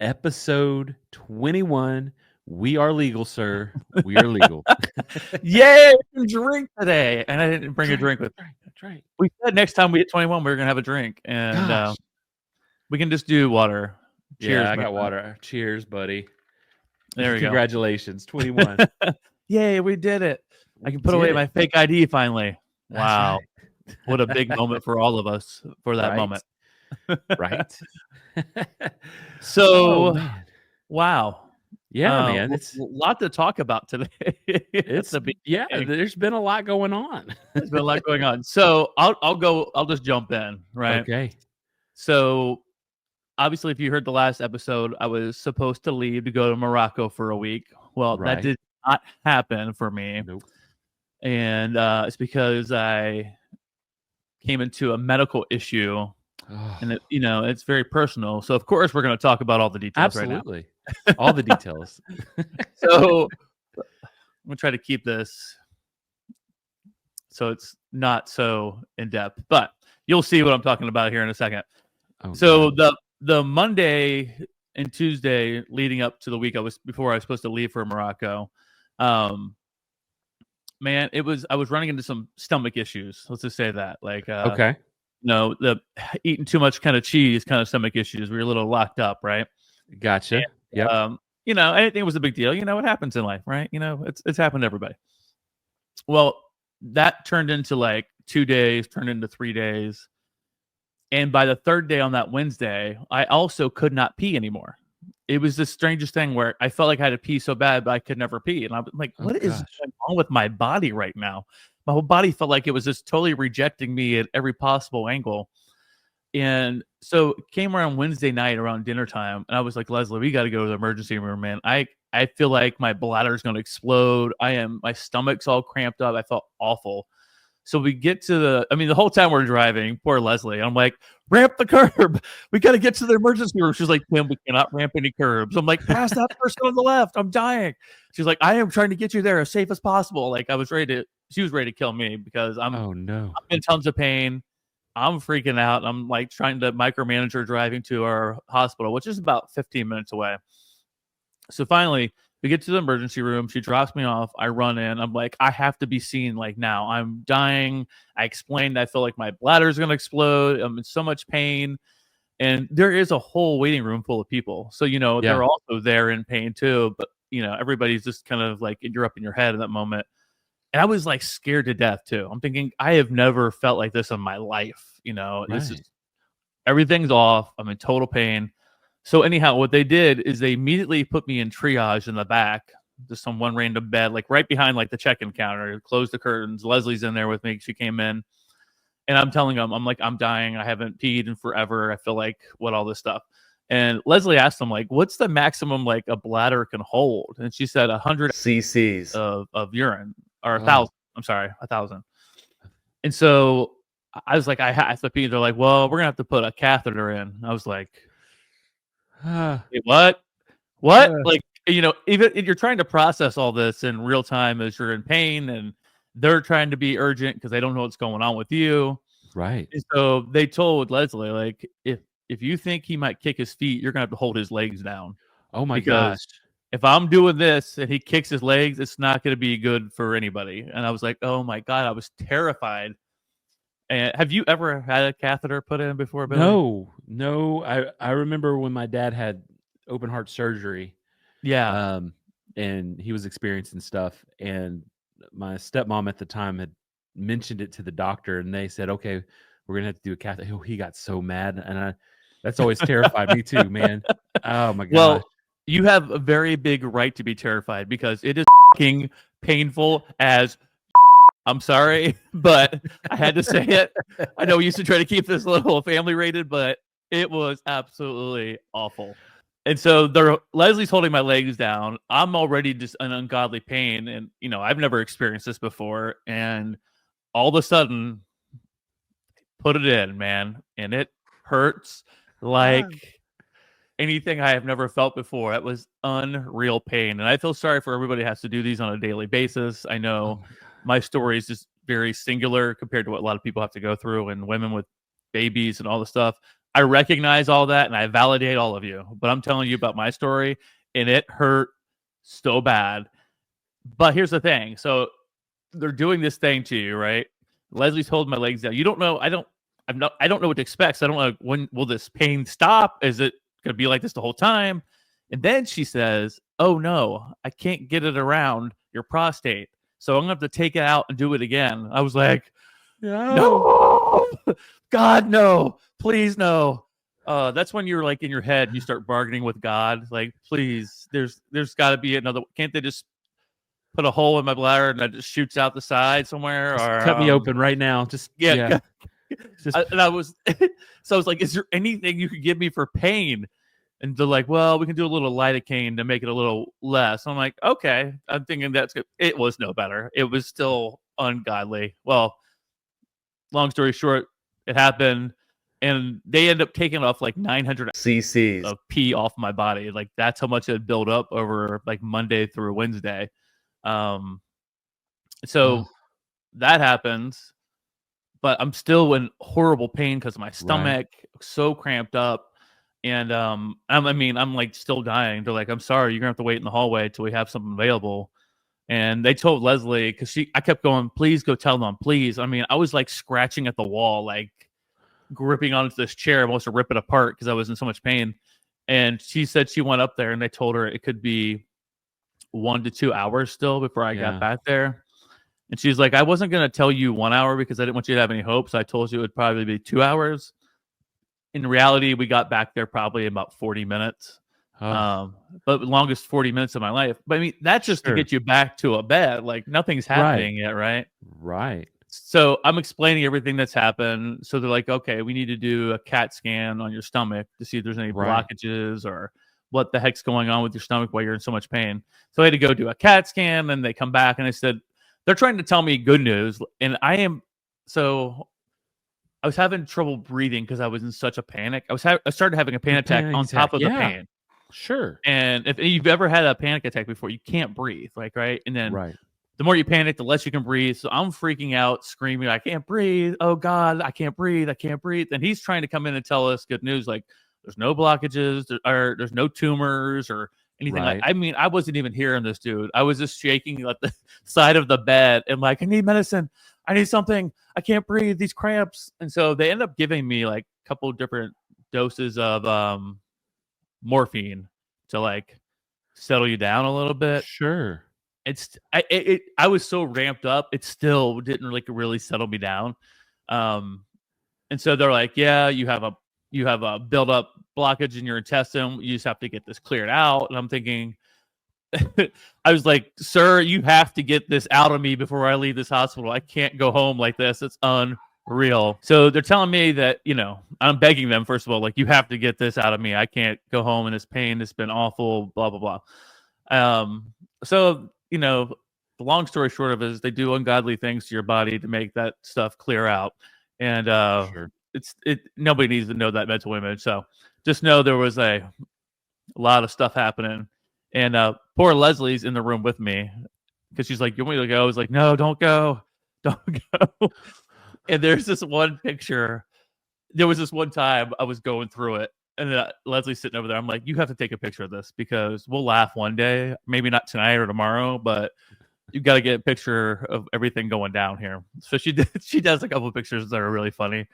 Episode 21. We are legal, sir. We are legal. Yay! Drink today, and I didn't bring a drink with me. That's right. We said next time we hit 21, we were gonna have a drink, and Gosh. we can just do water. Cheers! Yeah, I my got friend. water. Cheers, buddy. There we go. Congratulations, 21. Yay, we did it! I can put did away it. my fake ID finally. That's Wow, right. what a big moment for all of us for that Right. moment. Right. So, Oh, man. wow. Yeah, man. It's a lot to talk about today. It's yeah. There's been a lot going on. There's been a lot going on. So I'll just jump in, right? Okay. So obviously, if you heard the last episode, I was supposed to leave to go to Morocco for a week. Well, Right. that did not happen for me. Nope. And it's because I came into a medical issue, and it's very personal. So of course we're going to talk about all the details right now. Absolutely. All the details. So I'm going to try to keep this so it's not so in depth, but you'll see what I'm talking about here in a second. Oh, So God. the Monday and Tuesday leading up to the week before I was supposed to leave for Morocco, man, I was running into some stomach issues. Let's just say that, like, Okay. the eating too much kind of cheese, kind of stomach issues. We were a little locked up, right? Gotcha. Yep. I didn't think it was a big deal. What happens in life, right? It's happened to everybody. Well, that turned into like 2 days, turned into 3 days. And by the third day on that Wednesday, I also could not pee anymore. It was the strangest thing where I felt like I had to pee so bad, but I could never pee. And I'm like, what is going on with my body right now? My whole body felt like it was just totally rejecting me at every possible angle. And so it came around Wednesday night around dinner time, and I was like, Leslie, we got to go to the emergency room, man. I feel like my bladder is going to explode. My stomach's all cramped up. I felt awful. So we get to the whole time we're driving, poor Leslie, I'm like, ramp the curb. We got to get to the emergency room. She's like, Tim, we cannot ramp any curbs. I'm like, pass that person on the left. I'm dying. She's like, I am trying to get you there as safe as possible. Like she was ready to kill me because I'm in tons of pain. I'm freaking out. I'm like trying to micromanage her driving to our hospital, which is about 15 minutes away. So finally, we get to the emergency room. She drops me off. I run in. I'm like, I have to be seen like now. I'm dying. I explained I feel like my bladder is going to explode. I'm in so much pain. And there is a whole waiting room full of people. So, they're also there in pain too. But, everybody's just kind of like, you're up in your head at that moment. And I was like scared to death too. I'm thinking, I have never felt like this in my life. This is everything's off. I'm in total pain. So anyhow, what they did is they immediately put me in triage in the back, just on one random bed, like right behind like the check-in counter. Closed the curtains. Leslie's in there with me. She came in, and I'm telling them, I'm like, I'm dying. I haven't peed in forever. I feel like all this stuff. And Leslie asked them, like, what's the maximum like a bladder can hold? And she said 100 cc's of urine, or 1,000. I'm sorry, 1,000. And so I was like, I have to pee. They're like, well, we're gonna have to put a catheter in. I was like, wait, what? Like, even you're trying to process all this in real time as you're in pain, and they're trying to be urgent because they don't know what's going on with you. Right. And so they told Leslie, like, if you think he might kick his feet, you're gonna have to hold his legs down. Oh my gosh. If I'm doing this and he kicks his legs, it's not going to be good for anybody. And I was like, oh my God, I was terrified. And have you ever had a catheter put in before, Billy? No. I remember when my dad had open heart surgery. Yeah. And he was experiencing stuff. And my stepmom at the time had mentioned it to the doctor, and they said, okay, we're going to have to do a catheter. Oh, he got so mad. And that's always terrified me too, man. Oh my God. Well, you have a very big right to be terrified because it is fucking painful as I'm sorry, but I had to say it. I know we used to try to keep this a little family rated, but it was absolutely awful. And so Leslie's holding my legs down. I'm already just in ungodly pain. And, I've never experienced this before. And all of a sudden, put it in, man. And it hurts like anything I have never felt before. It was unreal pain. And I feel sorry for everybody who has to do these on a daily basis. I know my story is just very singular compared to what a lot of people have to go through, and women with babies and all the stuff. I recognize all that and I validate all of you, but I'm telling you about my story, and it hurt so bad. But here's the thing. So they're doing this thing to you, right? Leslie's holding my legs down. You don't know. I don't know what to expect. So I don't know, when will this pain stop? Is it going to be like this the whole time? And then she says, "Oh no, I can't get it around your prostate. So I'm going to have to take it out and do it again." I was like, no, God, no, please, no. That's when you're like in your head and you start bargaining with God. Like, please, there's got to be another. Can't they just put a hole in my bladder and it just shoots out the side somewhere? Just or cut me open right now. Just yeah. Just, And I was, so I was like, is there anything you could give me for pain? And they're like, well, we can do a little lidocaine to make it a little less. I'm like, okay. I'm thinking that's good. It was no better. It was still ungodly. Well, long story short, it happened, and they end up taking off like 900 cc's of pee off my body. Like, that's how much it had built up over like Monday through Wednesday. So that happens, but I'm still in horrible pain because my stomach so cramped up. And I'm like still dying. They're like, "I'm sorry, you're gonna have to wait in the hallway till we have something available." And they told Leslie, because I kept going, "Please go tell them, please." I mean, I was like scratching at the wall, like gripping onto this chair, almost to rip it apart because I was in so much pain. And she said she went up there and they told her it could be 1 to 2 hours still before I got back there. And she's like, "I wasn't going to tell you 1 hour because I didn't want you to have any hopes. I told you it would probably be 2 hours. In reality, we got back there probably in about 40 minutes. But the longest 40 minutes of my life. But I mean, that's just to get you back to a bed. Like, nothing's happening yet, right? Right. So I'm explaining everything that's happened. So they're like, "Okay, we need to do a CAT scan on your stomach to see if there's any blockages or what the heck's going on with your stomach while you're in so much pain." So I had to go do a CAT scan, and they come back and they said, they're trying to tell me good news. And I was having trouble breathing because I was in such a panic. I started having a panic attack on top of the pain. Sure. And if you've ever had a panic attack before, you can't breathe, like, right? And then the more you panic, the less you can breathe. So I'm freaking out, screaming, "I can't breathe. Oh God, I can't breathe. I can't breathe." And he's trying to come in and tell us good news. Like, there's no blockages, there's no tumors or anything. Like, I mean, I wasn't even hearing this dude. I was just shaking at the side of the bed and like, "I need medicine. I need something. I can't breathe. These cramps." And so they end up giving me like a couple of different doses of morphine to like settle you down a little bit. Sure. I was so ramped up, it still didn't really settle me down. And so they're like, "Yeah, you have a build up blockage in your intestine. You just have to get this cleared out." And I'm thinking, I was like, "Sir, you have to get this out of me before I leave this hospital. I can't go home like this. It's unreal." So they're telling me that, I'm begging them, first of all, like, "You have to get this out of me. I can't go home in this pain. It's been awful, blah, blah, blah." So, the long story short of it is they do ungodly things to your body to make that stuff clear out. And nobody needs to know that mental image. So just know there was a lot of stuff happening. And poor Leslie's in the room with me because she's like, "You want me to go?" I was like, "No, don't go. Don't go." And there's this one picture. There was this one time I was going through it. And Leslie's sitting over there. I'm like, "You have to take a picture of this because we'll laugh one day. Maybe not tonight or tomorrow, but you got to get a picture of everything going down here." So she does a couple of pictures that are really funny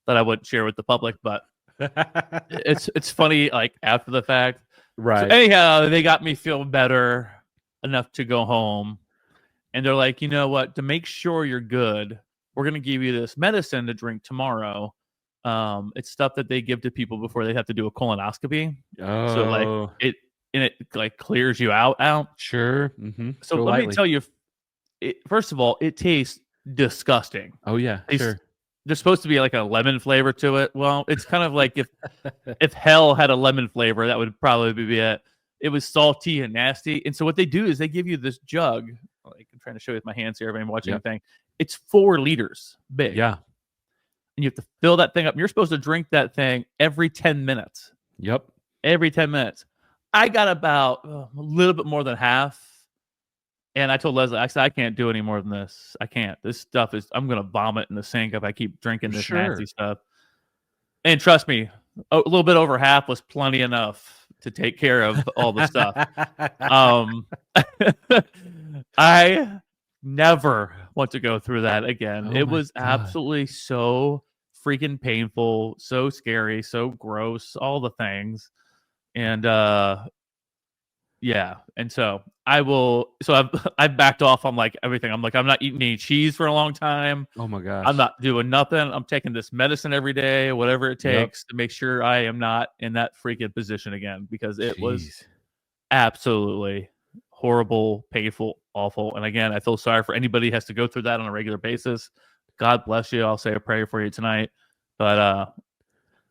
that I wouldn't share with the public, but it's funny like after the fact. Right. So anyhow, they got me feeling better enough to go home. And they're like, "You know what? To make sure you're good, we're going to give you this medicine to drink tomorrow." It's stuff that they give to people before they have to do a colonoscopy. So like it like clears you out. Sure. Mm-hmm. So let me tell you, first of all, it tastes disgusting. Oh yeah, sure. There's supposed to be like a lemon flavor to it. Well, it's kind of like if hell had a lemon flavor, that would probably be it. It was salty and nasty. And so what they do is they give you this jug. Like, I'm trying to show you with my hands here. Everybody watching anything. It's 4 liters big. Yeah. And you have to fill that thing up. You're supposed to drink that thing every 10 minutes. Yep. Every 10 minutes. I got about a little bit more than half. And I told Leslie, I said, "I can't do any more than this. I can't. This stuff I'm going to vomit in the sink if I keep drinking this nasty stuff." And trust me, a little bit over half was plenty enough to take care of all the stuff. I never want to go through that again. Oh It my was God. absolutely so freaking painful, so scary, so gross, all the things. And yeah, and so I've backed off on like everything. I'm like, I'm not eating any cheese for a long time. Oh my I'm gosh. not doing nothing. I'm taking this medicine every day, whatever it Yep. takes to make sure I am not in that freaking position again, because it was Jeez. absolutely horrible, painful, awful. And again, I feel sorry for anybody who has to go through that on a regular basis. God bless you. I'll say a prayer for you tonight. But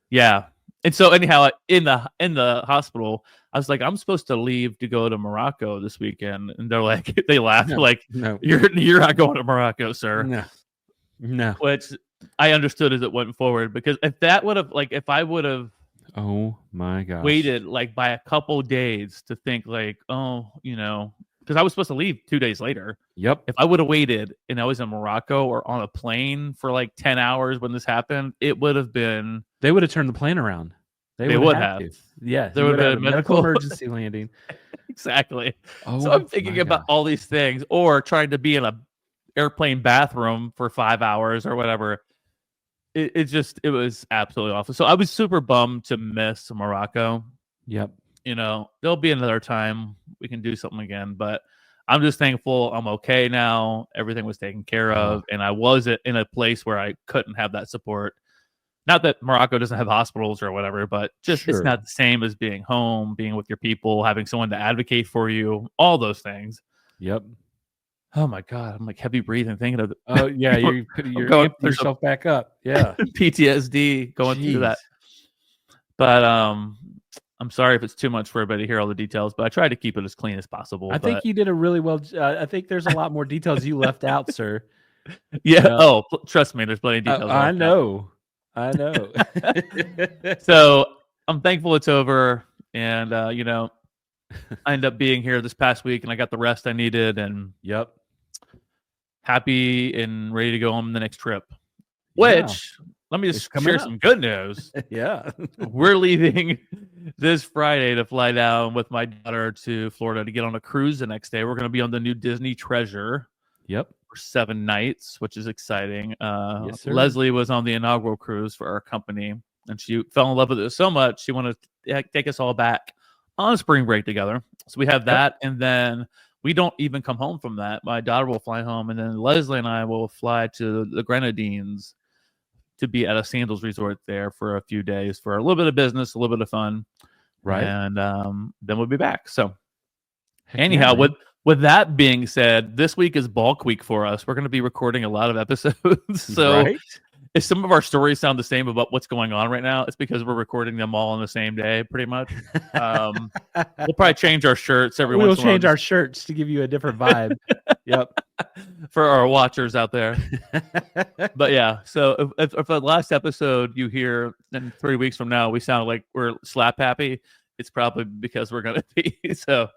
yeah. And so anyhow, in the hospital, I was like, I'm supposed to leave to go to Morocco this weekend, and they're like, they laughed, No. like, No. you're not going to Morocco, sir. No. No. Which I understood as it went forward, because if I would have Oh my gosh. waited like by a couple days to think like, oh, because I was supposed to leave 2 days later. Yep. If I would have waited and I was in Morocco or on a plane for like 10 hours when this happened, it would have been. They would have turned the plane around. They would have. To. Yeah. There You would would have have been a medical medical. emergency landing. Exactly. Oh, So I'm thinking my about gosh. all these things, or trying to be in a airplane bathroom for 5 hours or whatever. It was absolutely awful. So I was super bummed to miss Morocco. Yep. There'll be another time we can do something again, but I'm just thankful I'm okay now. Everything was taken care of, and I was in a place where I couldn't have that support. Not that Morocco doesn't have hospitals or whatever, but just it's Sure. not the same as being home, being with your people, having someone to advocate for you, all those things. Yep. Oh my God, I'm like heavy breathing, thinking of Oh yeah, you're going amping through some yourself back up. Yeah. PTSD going through Jeez. that. But I'm sorry if it's too much for everybody to hear all the details, but I tried to keep it as clean as possible. I think you did a really well. I think there's a lot more details you left out, sir. Yeah. Yeah. Oh, trust me, there's plenty of details. I know. I know. So I'm thankful it's over, and I ended up being here this past week, and I got the rest I needed, and Yep. happy and ready to go on the next trip. Yeah. Which, let me It's just coming share up. some good news. Yeah. We're leaving this Friday to fly down with my daughter to Florida to get on a cruise the next day. We're going to be on the new Disney Treasure. Yep. For 7 nights, which is exciting. Yes, sir. Leslie was on the inaugural cruise for our company, and she fell in love with it so much she wanted to take us all back on spring break together. So we have that, and then we don't even come home from that. My daughter will fly home, and then Leslie and I will fly to the Grenadines to be at a sandals resort there for a few days for a little bit of business, a little bit of fun, Right. and then we'll be back. So Heck anyhow, yeah, with that being said, this week is bulk week for us. We're going to be recording a lot of episodes. So right? if some of our stories sound the same about what's going on right now, it's because we're recording them all on the same day, pretty much. We'll probably change our shirts every We'll once in a while. change our shirts to give you a different vibe. Yep. For our watchers out there. But yeah, so if the last episode you hear in 3 weeks from now, we sound like we're slap happy, it's probably because we're going to be. So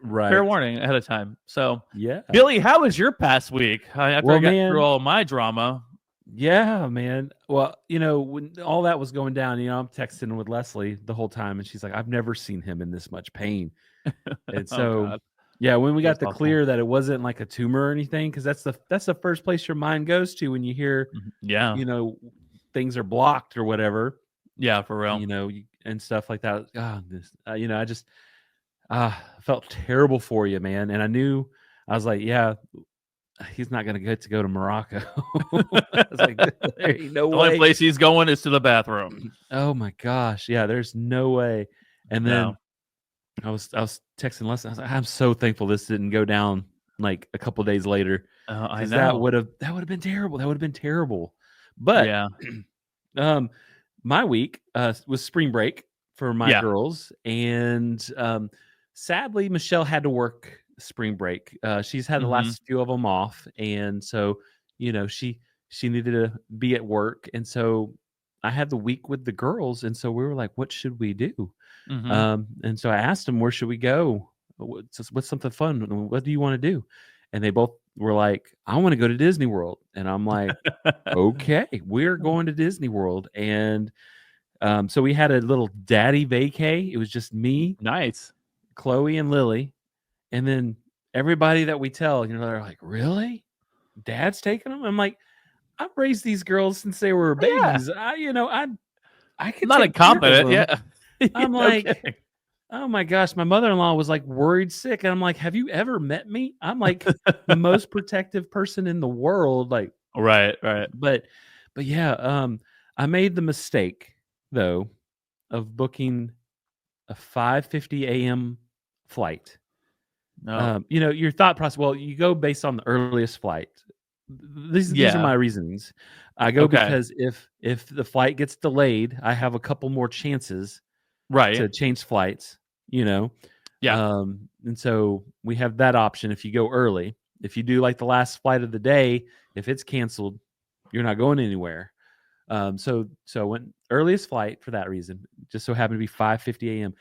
Right. fair warning ahead of time. So Yeah. Billy, how was your past week? After I got through all my drama. Yeah, man. Well, when all that was going down, I'm texting with Leslie the whole time, and she's like, "I've never seen him in this much pain." And so, God. yeah, when we got That's the awful. clear that it wasn't like a tumor or anything, because that's the first place your mind goes to when you hear, Yeah, things are blocked or whatever. yeah, for real. And stuff like that. I just felt terrible for you, man. And I was like, yeah, he's not going to get to go to Morocco. I was like, there ain't no The way. only place he's going is to the bathroom. Oh my gosh. Yeah, there's no way. And then I was texting Leslie. I was like, I'm so thankful this didn't go down like a couple days later. I know. That would have been terrible. That would have been terrible. But yeah. My week was spring break for my girls, and sadly Michelle had to work spring break. She's had the last few of them off, and so she needed to be at work, and so I had the week with the girls, and so we were like, what should we do? And so I asked them, where should we go? What's something fun? What do you want to do? And they both were like, I want to go to Disney World. And I'm like, okay, we're going to Disney World. And So we had a little daddy vacay. It was just me, Nice. Chloe, and Lily, and then everybody that we tell, they're like, "Really? Dad's taking them?" I'm like, "I've raised these girls since they were Yeah. babies. I could Not take care of incompetent. them." Yeah. I'm No like, kidding. "Oh my gosh!" My mother-in-law was like worried sick, and I'm like, "Have you ever met me? I'm like the most protective person in the world." Like, Right. Right. but yeah, I made the mistake though of booking a 5:50 a.m. flight. No. Your thought process. Well, you go based on the earliest flight. These are Yeah. my reasons. I go Okay. because if the flight gets delayed, I have a couple more chances Right. to change flights. You know, Yeah. and so we have that option if you go early. If you do like the last flight of the day, if it's canceled, you're not going anywhere. So I went earliest flight for that reason. Just so happened to be 5:50 a.m.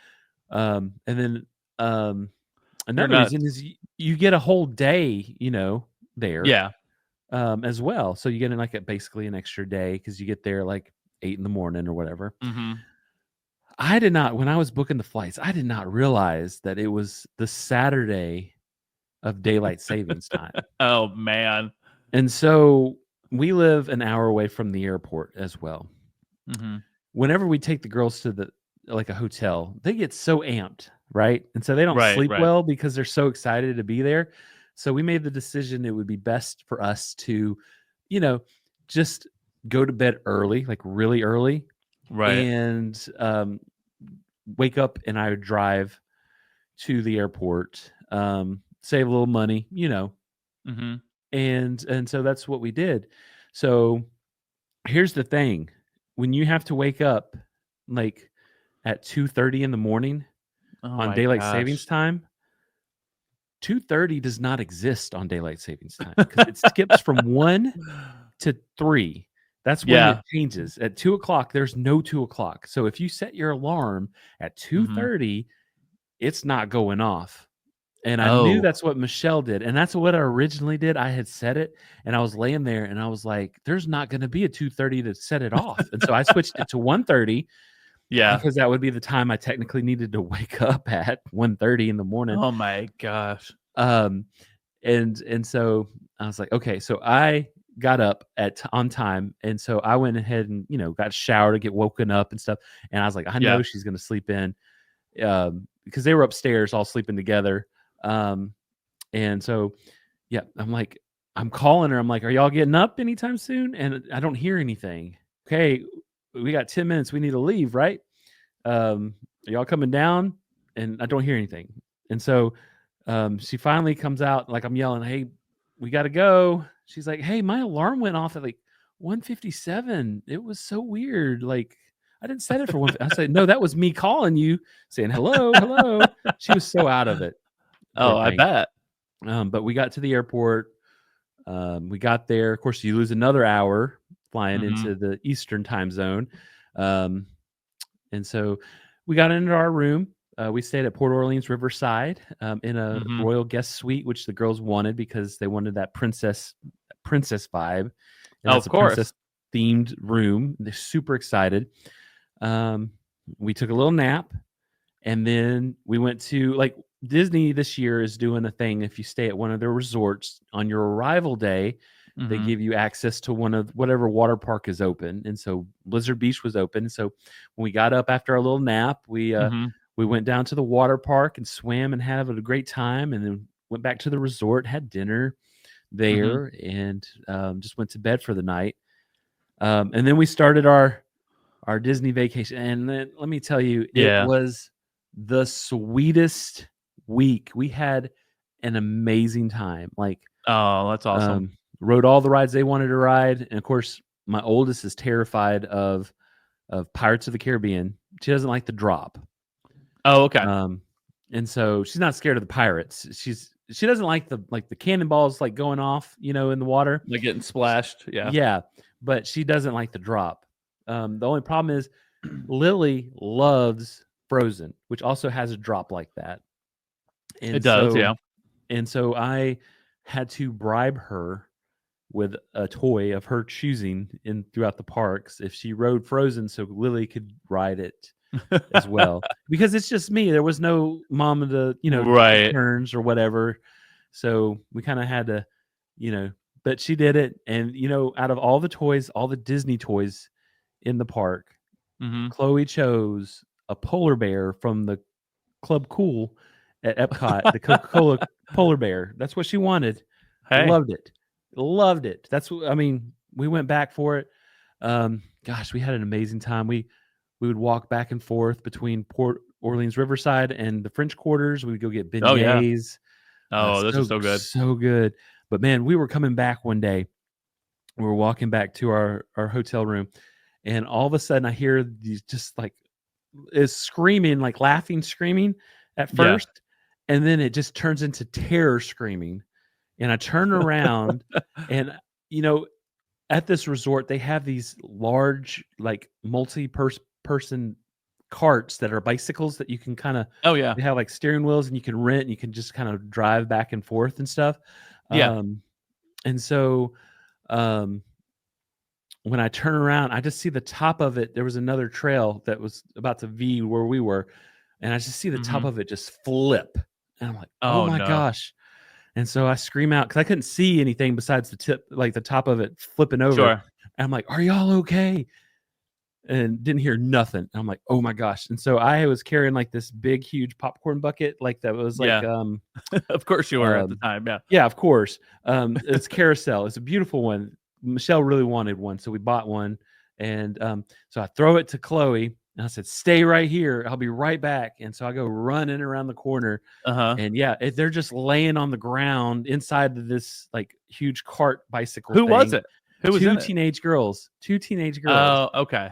And then You're another reason nuts. is you get a whole day, there Yeah. as well. So you get basically an extra day because you get there like 8 in the morning or whatever. Mm-hmm. I did not, when I was booking the flights, I did not realize that it was the Saturday of daylight savings time. Oh man. And so we live an hour away from the airport as well. Mm-hmm. Whenever we take the girls to a hotel, they get so amped, right? And so they don't Right. sleep Right. well because they're so excited to be there. So we made the decision it would be best for us to, you know, just go to bed early, like really early, Right. and wake up, and I would drive to the airport, save a little money, Mm-hmm. and so that's what we did. So here's the thing: when you have to wake up like at 2:30 in the morning Oh on my daylight savings gosh. time, 2:30 does not exist on daylight savings time because it skips from 1 to 3. That's when Yeah. it changes. At 2 o'clock, there's no 2 o'clock. So if you set your alarm at Mm-hmm. 2:30, it's not going off. And I knew Oh. that's what Michelle did, and that's what I originally did. I had set it, and I was laying there, and I was like, "There's not gonna be a 2:30 to set it off." And so I switched it to 1:30 Yeah. because that would be the time I technically needed to wake up at 1:30 in the morning. Oh my gosh. Um, and so I was like, "Okay." So I got up on time, and so I went ahead and, got showered to get woken up and stuff, and I was like, "I know Yeah. she's gonna sleep in," because they were upstairs all sleeping together. Um And so, yeah, I'm calling her. I'm like, "Are y'all getting up anytime soon?" And I don't hear anything. "Okay, we got 10 minutes. We need to leave, right? Are y'all coming down?" And I don't hear anything. And so, she finally comes out, like I'm yelling, "Hey, we got to go." She's like, "Hey, my alarm went off at like 1:57. It was so weird. Like, I didn't set it for one." I said, "No, that was me calling you, saying hello, hello." She was so out of it, poor Oh, I thing. bet. But we got to the airport. We got there. Of course, you lose another hour flying Mm-hmm. into the Eastern time zone. Um, and so we got into our room. We stayed at Port Orleans Riverside in a Mm-hmm. royal guest suite, which the girls wanted because they wanted that princess vibe, and Oh, that's of a princess course. themed room. They're super excited. Um, we took a little nap, and then we went to Disney this year is doing a thing. If you stay at one of their resorts on your arrival day, they Mm-hmm. give you access to one of whatever water park is open. And so Blizzard Beach was open. So when we got up after our little nap, Mm-hmm. we went down to the water park and swam and had a great time, and then went back to the resort, had dinner Mm-hmm. there, and just went to bed for the night. And then we started our Disney vacation. And then, let me tell you, it Yeah. was the sweetest week. We had an amazing time. Oh, that's awesome. Rode all the rides they wanted to ride, and of course, my oldest is terrified of Pirates of the Caribbean. She doesn't like the drop. Oh, okay. Um, and so she's not scared of the pirates. She doesn't like the cannonballs going off, in the water. Like getting splashed. Yeah. Yeah, but she doesn't like the drop. The only problem is Lily loves Frozen, which also has a drop like that. It And does. so Yeah. and so I had to bribe her with a toy of her choosing in throughout the parks if she rode Frozen, so Lily could ride it as well. Because it's just me. There was no mom to, take Right. turns or whatever. So we kind of had to, but she did it. And, out of all the toys, all the Disney toys in the park, Mm-hmm. Chloe chose a polar bear from the Club Cool at Epcot, the Coca-Cola polar bear. That's what she wanted. Hey. Loved it. Loved it. That's what I mean. We went back for it. Gosh, we had an amazing time. We would walk back and forth between Port Orleans Riverside and the French Quarters. We would go get beignets. Oh yeah. Oh, this is so good. So good. But man, we were coming back one day. We were walking back to our hotel room, and all of a sudden I hear these just like is screaming, like laughing, screaming at first, and then it just turns into terror screaming. And I turn around, and at this resort they have these large, like multi-person carts that are bicycles that you can kind of. Oh yeah. They have like steering wheels, and you can rent, and you can just kind of drive back and forth and stuff. Yeah. And so, when I turn around, I just see the top of it. There was another trail that was about to V where we were, and I just see the top of it just flip. And I'm like, oh my gosh. And so I scream out because I couldn't see anything besides the tip, like the top of it flipping over. Sure. And I'm like, are y'all okay? And didn't hear nothing. And I'm like, oh my gosh. And so I was carrying like this big, huge popcorn bucket, like that was like, of course you were at the time. Yeah. Yeah, of course. It's Carousel. It's a beautiful one. Michelle really wanted one, so we bought one. And so I throw it to Chloe, and I said, stay right here. I'll be right back. And so I go running around the corner. And they're just laying on the ground inside of this like huge cart bicycle. Who was it? Who was Two teenage girls. Oh, okay.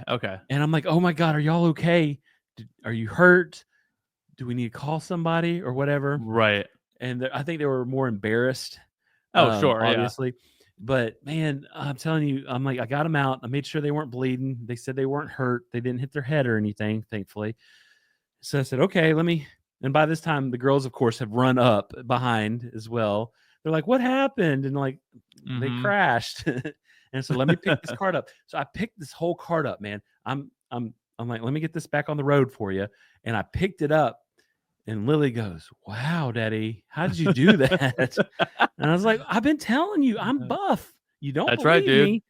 And I'm like, oh my God, are y'all okay? Are you hurt? Do we need to call somebody or whatever? Right. And I think they were more embarrassed. Oh, sure. Obviously. Yeah. But man, I'm telling you, I'm like, I got them out. I made sure they weren't bleeding. They said they weren't hurt. They didn't hit their head or anything, thankfully. So I said, okay, let me. And by this time, the girls, of course, have run up behind as well. They're like, what happened? And like, they crashed. And so let me pick this cart up. So I picked this whole cart up, man. I'm like, let me get this back on the road for you. And I picked it up. And Lily goes, wow, Daddy, how did you do that? And I was like, I've been telling you, I'm buff. You don't That's believe right, dude. me.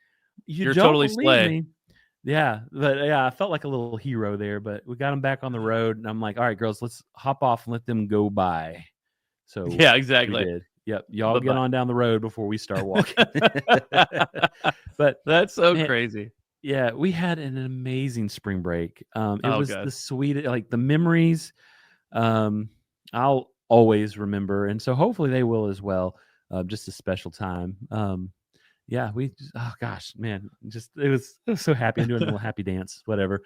You're totally slay. Me. Yeah. But yeah, I felt like a little hero there, but we got them back on the road. And I'm like, all right, girls, let's hop off and let them go by. So yeah, exactly. We did. Yep. Y'all get on down the road before we start walking. But that's so crazy. Yeah, we had an amazing spring break. It was the sweetest, like the memories. I'll always remember, and so hopefully they will as well. Just a special time. Yeah, oh gosh, man, it was so happy. I'm doing a little happy dance, whatever.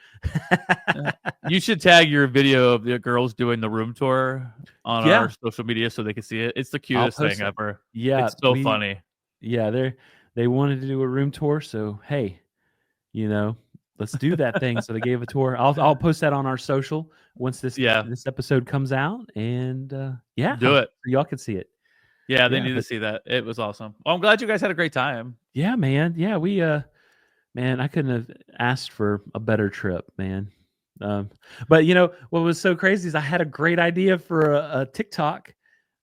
You should tag your video of the girls doing the room tour on our social media so they can see it. It's the cutest thing ever. Yeah, it's so funny. Yeah, they wanted to do a room tour, so hey, let's do that thing. So they gave a tour. I'll post that on our social once this episode comes out, and do it. Y'all can see it. Yeah, they need to see that. It was awesome. Well, I'm glad you guys had a great time. Yeah, man. Yeah, we man, I couldn't have asked for a better trip, man. But what was so crazy is I had a great idea for a TikTok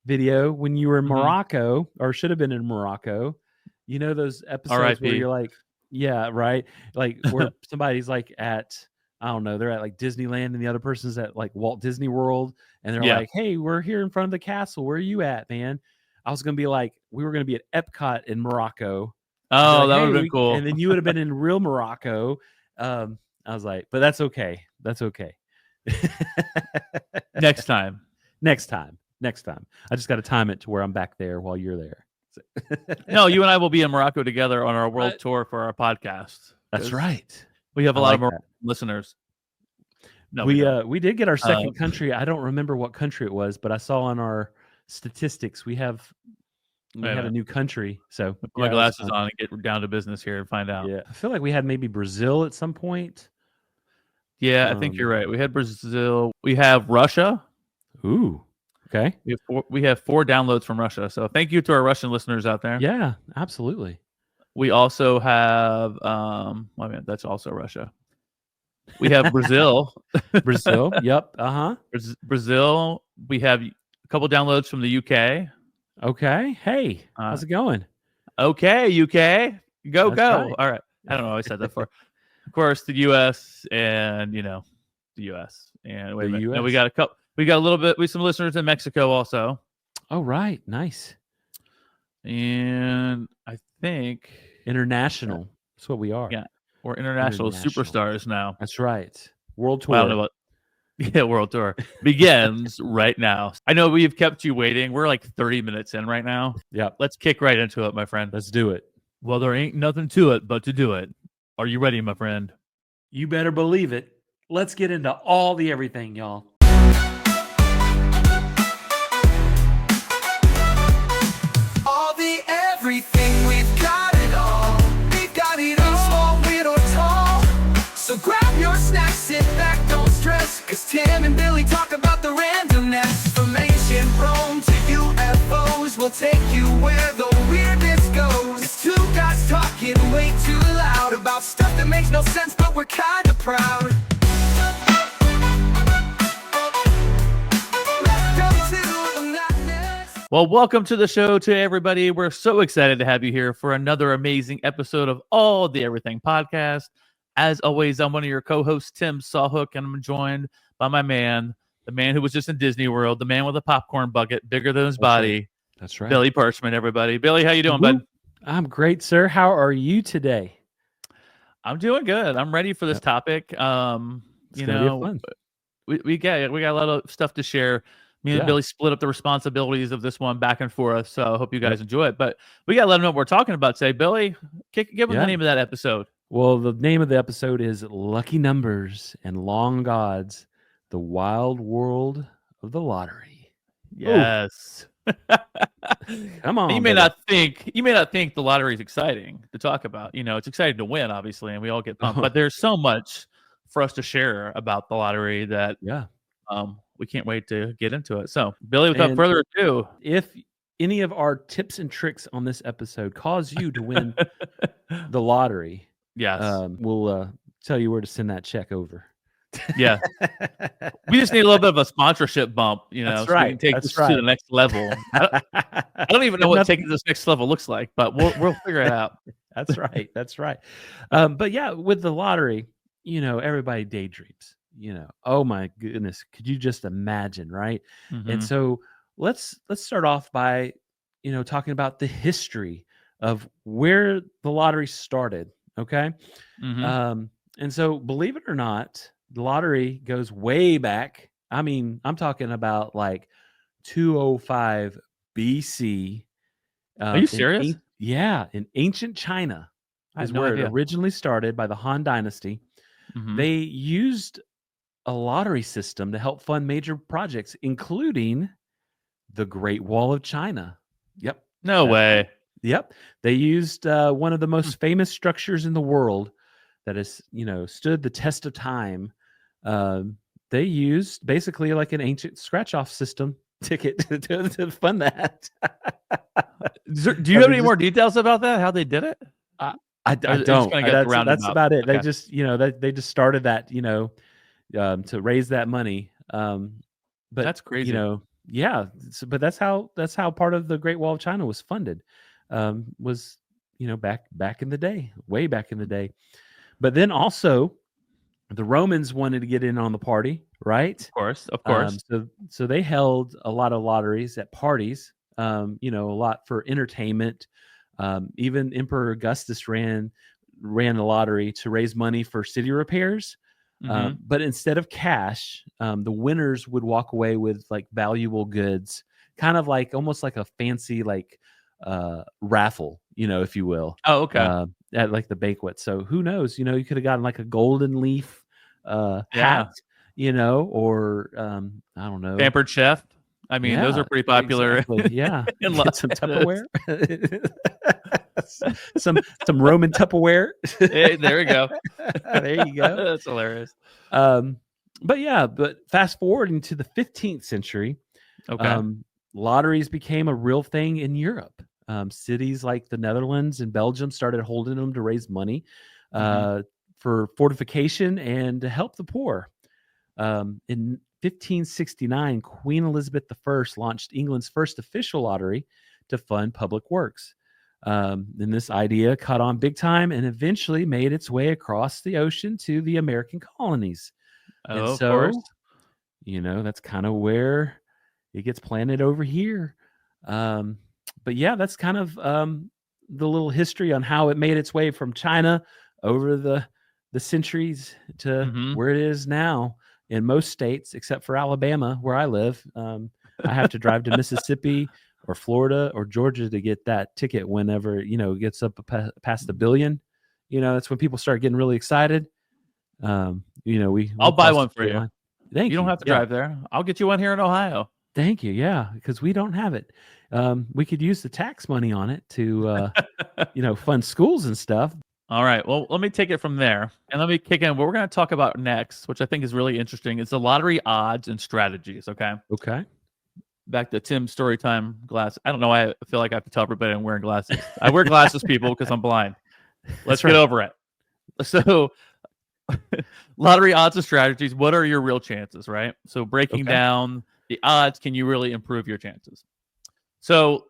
video when you were in Morocco, or should have been in Morocco. Those episodes where you're like, yeah, right. Like where somebody's like at, I don't know, they're at like Disneyland and the other person's at like Walt Disney World. And they're like, hey, we're here in front of the castle. Where are you at, man? I was going to be like, we were going to be at Epcot in Morocco. Oh, like, that would have been cool. And then you would have been in real Morocco. I was like, but that's okay. That's okay. Next time. I just got to time it to where I'm back there while you're there. No, you and I will be in Morocco together on our world tour for our podcast. That's right. We have a lot of Moroccan listeners. No, we did get our second country. I don't remember what country it was, but I saw on our statistics we have a new country. So put my glasses on and get down to business here and find out. Yeah, I feel like we had maybe Brazil at some point. Yeah, I think you're right. We had Brazil. We have Russia. Ooh. Okay. We have 4 downloads from Russia. So thank you to our Russian listeners out there. Yeah, absolutely. We also have I mean, that's also Russia. We have Brazil. Brazil. Yep. Uh-huh. Brazil. We have a couple downloads from the UK. Okay. Hey, how's it going? Okay, UK. Go, That's go. right. All right. I don't know. I said that for. Of course, the US and the US. And wait a minute. No, we got a couple. We got a little bit. We some listeners in Mexico also. Oh, right. Nice. And I think International. That's what we are. Yeah, we're international superstars now. That's right. World tour. Well, I don't know what. Yeah, world tour begins right now. I know we've kept you waiting. We're like 30 minutes in right now. Yeah. Let's kick right into it, my friend. Let's do it. Well, there ain't nothing to it but to do it. Are you ready, my friend? You better believe it. Let's get into all the everything, y'all. All the everything, we've got it all. We've got it all, small, weird or tall. So grab your snacks, sit back, don't stress. Cause Tim and Billy talk about the randomness. Information prone to UFOs will take you where the weirdness goes. It's two guys talking way too loud about stuff that makes no sense, but we're kinda proud. Well, welcome to the show to everybody. We're so excited to have you here for another amazing episode of All the Everything Podcast. As always, I'm one of your co-hosts, Tim Sawhook, and I'm joined by my man, the man who was just in Disney World, the man with a popcorn bucket bigger than his body. That's right. Billy Perchman, everybody. Billy, how you doing, bud? I'm great, sir. How are you today? I'm doing good. I'm ready for this topic. It's gonna be fun. We got a lot of stuff to share. Me and Billy split up the responsibilities of this one back and forth, so I hope you guys enjoy it. But we got to let them know what we're talking about today. Billy, give them the name of that episode. Well, the name of the episode is Lucky Numbers and Long Gods, the Wild World of the Lottery. Yes. Come on. You may not think the lottery is exciting to talk about. It's exciting to win, obviously, and we all get pumped. But there's so much for us to share about the lottery that we can't wait to get into it. So, Billy, without further ado, if any of our tips and tricks on this episode cause you to win the lottery, we'll tell you where to send that check over. Yeah. We just need a little bit of a sponsorship bump, That's so right. we can take That's this right. to the next level. I don't even know what taking this next level looks like, but we'll figure it out. That's right. That's right. But yeah, with the lottery, everybody daydreams. Oh my goodness, could you just imagine, right? Mm-hmm. And so let's start off by talking about the history of where the lottery started. Okay. Mm-hmm. And so believe it or not, the lottery goes way back. I mean, I'm talking about like 205 BC. Are you serious? In ancient China is where it originally started, by the Han Dynasty. Mm-hmm. They used a lottery system to help fund major projects, including the Great Wall of China. Yep. No way. Yep. They used one of the most famous structures in the world that has, stood the test of time. They used basically like an ancient scratch-off system ticket to fund that. Do you have any more details about that? How they did it? I don't. That's about it. Okay. They just, they just started that, to raise that money. But that's crazy. But that's how part of the Great Wall of China was funded. Was back in the day, way back in the day. But then also the Romans wanted to get in on the party, right? Of course. So they held a lot of lotteries at parties, a lot for entertainment. Even Emperor Augustus ran a lottery to raise money for city repairs. Mm-hmm. But instead of cash, the winners would walk away with like valuable goods, kind of like almost like a fancy raffle, if you will. Oh, okay. At like the banquet. So who knows? You could have gotten like a golden leaf hat, or I don't know, Pampered Chef. I mean, those are pretty popular. Exactly. Yeah, in some Tupperware, some Roman Tupperware. Hey, there we go. There you go. That's hilarious. But fast forwarding to the 15th century, okay, lotteries became a real thing in Europe. Cities like the Netherlands and Belgium started holding them to raise money Mhm. for fortification and to help the poor. In 1569, Queen Elizabeth I launched England's first official lottery to fund public works. And this idea caught on big time and eventually made its way across the ocean to the American colonies. And Oh, of course. so, that's kind of where it gets planted over here. Um, but yeah, that's kind of the little history on how it made its way from China over the centuries to Mhm. where it is now in most states, except for Alabama, where I live. I have to drive to Mississippi or Florida or Georgia to get that ticket whenever it gets up past the billion. That's when people start getting really excited. We I'll buy cross the one for state you. line. Thank You don't you. have to Yeah. drive there. I'll get you one here in Ohio. Thank you. Yeah, because we don't have it. We could use the tax money on it to, fund schools and stuff. All right. Well, let me take it from there and let me kick in what we're going to talk about next, which I think is really interesting. It's the lottery odds and strategies. Okay. Okay. Back to Tim's story time glass. I don't know why I feel like I have to tell everybody I'm wearing glasses. I wear glasses, people, because I'm blind. Let's right. get over it. So, lottery odds and strategies. What are your real chances, right? So, breaking Okay. down the odds, can you really improve your chances? So,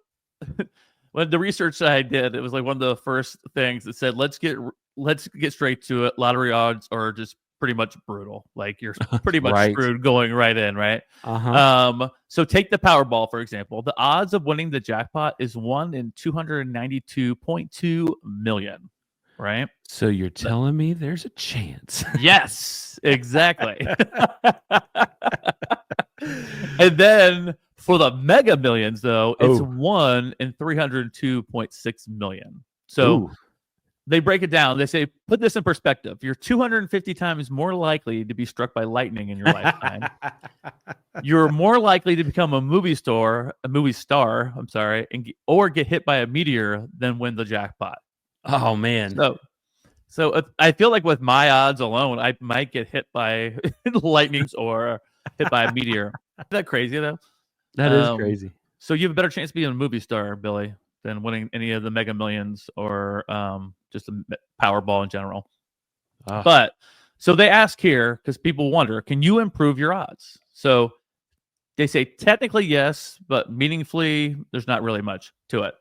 when the research I did, it was like one of the first things that said, let's get straight to it. Lottery odds are just pretty much brutal. Like you're pretty much Right. screwed going right in, right? Uh-huh. So take the Powerball, for example. The odds of winning the jackpot is 1 in 292.2 million, right? So you're telling me there's a chance. Yes, exactly. And then for the Mega Millions, though, it's Oh. 1 in 302.6 million. So Ooh. they break it down. They say, put this in perspective. You're 250 times more likely to be struck by lightning in your lifetime. You're more likely to become a movie star, or get hit by a meteor than win the jackpot. Oh man. So I feel like with my odds alone, I might get hit by lightnings or hit by a meteor. Isn't that crazy though? That is crazy. So you have a better chance of being a movie star, Billy, than winning any of the Mega Millions or just the Powerball in general. But so they ask here because people wonder, can you improve your odds? So they say technically yes, but meaningfully there's not really much to it.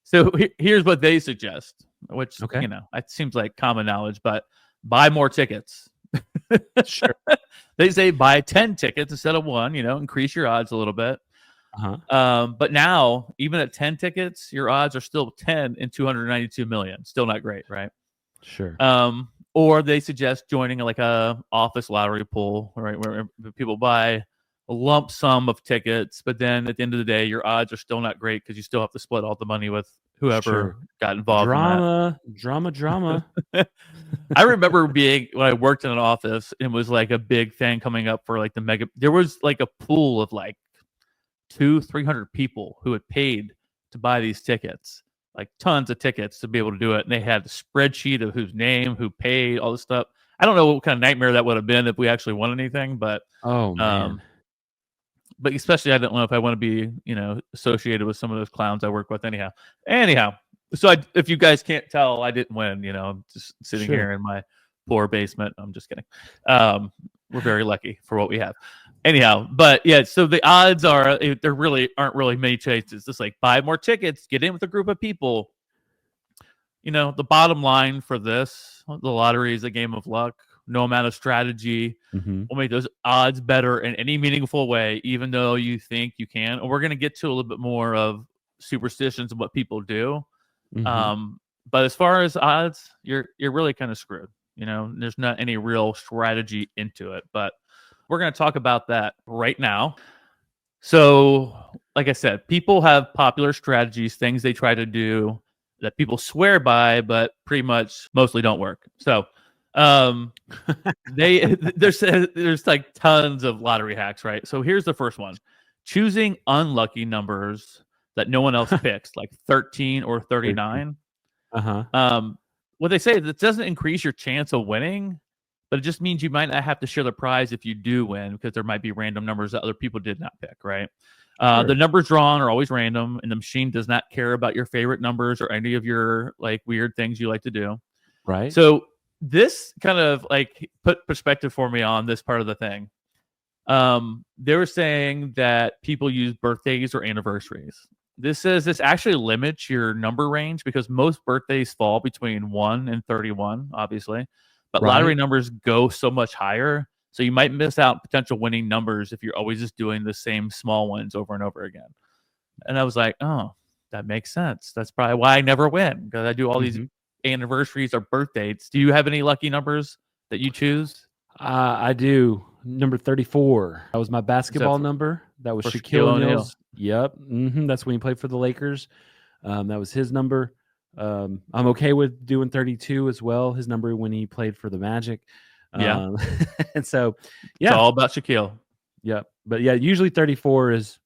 So here's what they suggest, which it seems like common knowledge, but buy more tickets. Sure. They say buy 10 tickets instead of 1, increase your odds a little bit. But now, even at 10 tickets, your odds are still 10 in 292 million. Still not great, right? Sure. Or they suggest joining like a office lottery pool, right, where people buy a lump sum of tickets, but then at the end of the day, your odds are still not great because you still have to split all the money with whoever got involved in that. Drama. I remember when I worked in an office, it was like a big thing coming up for like the mega. There was like a pool of like 200-300 people who had paid to buy these tickets, like tons of tickets to be able to do it. And they had a spreadsheet of whose name, who paid, all this stuff. I don't know what kind of nightmare that would have been if we actually won anything, but oh man. But especially I don't know if I want to be, associated with some of those clowns I work with anyhow. So if you guys can't tell, I didn't win, I'm just sitting here in my poor basement. I'm just kidding. We're very lucky for what we have. Anyhow, but yeah, so the odds are there really aren't really many chances. Just like buy more tickets, get in with a group of people. The bottom line for this, the lottery is a game of luck. No amount of strategy will make those odds better in any meaningful way, even though you think you can. And we're going to get to a little bit more of superstitions and what people do. But as far as odds, you're really kind of screwed. There's not any real strategy into it. But we're going to talk about that right now. So, like I said, people have popular strategies, things they try to do that people swear by, but pretty much mostly don't work. So, there's like tons of lottery hacks, right? So here's the first one: choosing unlucky numbers that no one else picks, like 13 or 39. What they say, that doesn't increase your chance of winning, but it just means you might not have to share the prize if you do win, because there might be random numbers that other people did not pick, right? The numbers drawn are always random, and the machine does not care about your favorite numbers or any of your like weird things you like to do. Right. So this kind of like put perspective for me on this part of the thing. They were saying that people use birthdays or anniversaries. This says this actually limits your number range because most birthdays fall between 1 and 31, obviously, but lottery numbers go so much higher. So you might miss out potential winning numbers if you're always just doing the same small ones over and over again. And I was like, oh, that makes sense. That's probably why I never win, because I do all these anniversaries or birth dates. Do you have any lucky numbers that you choose? I do. Number 34. That was my basketball number. That was Shaquille O'Neal's. Yep. That's when he played for the Lakers. That was his number. I'm okay with doing 32 as well. His number when he played for the Magic. And so, it's all about Shaquille. Yep. But yeah, usually 34 is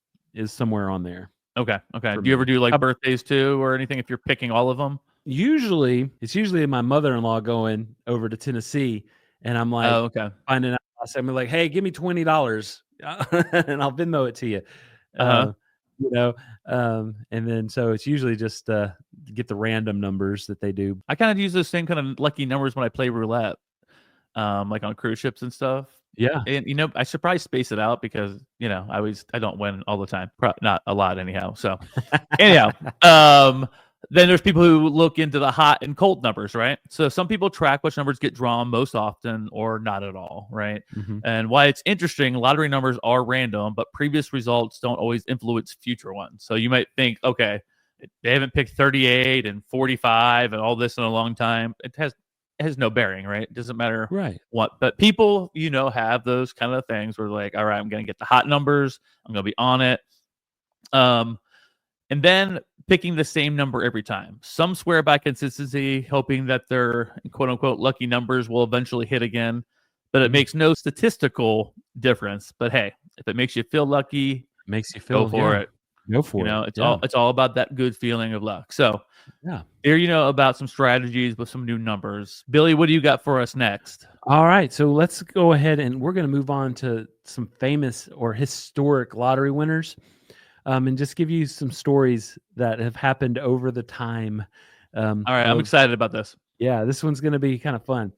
somewhere on there. Okay. Do you ever do like birthdays too or anything if you're picking all of them? Usually, it's usually my mother-in-law going over to Tennessee, and I'm like, finding out. I'm like, hey, give me $20, and I'll Venmo it to you. And then so it's usually just get the random numbers that they do. I kind of use those same kind of lucky numbers when I play roulette, like on cruise ships and stuff. Yeah, and I should probably space it out because I don't win all the time, not a lot anyhow. So anyhow, then there's people who look into the hot and cold numbers, right? So some people track which numbers get drawn most often or not at all, right? And why it's interesting, lottery numbers are random, but previous results don't always influence future ones. So you might think, okay, they haven't picked 38 and 45 and all this in a long time. It has no bearing, right? It doesn't matter what. But people, have those kind of things where they're like, all right, I'm going to get the hot numbers. I'm going to be on it. And then picking the same number every time. Some swear by consistency, hoping that their quote-unquote lucky numbers will eventually hit again. But it makes no statistical difference. But hey, if it makes you feel lucky, go for it. Go for it. It's all about that good feeling of luck. So here about some strategies with some new numbers. Billy, what do you got for us next? All right, so let's go ahead and we're going to move on to some famous or historic lottery winners. And just give you some stories that have happened over the time. All right, I'm excited about this. Yeah, this one's going to be kind of fun.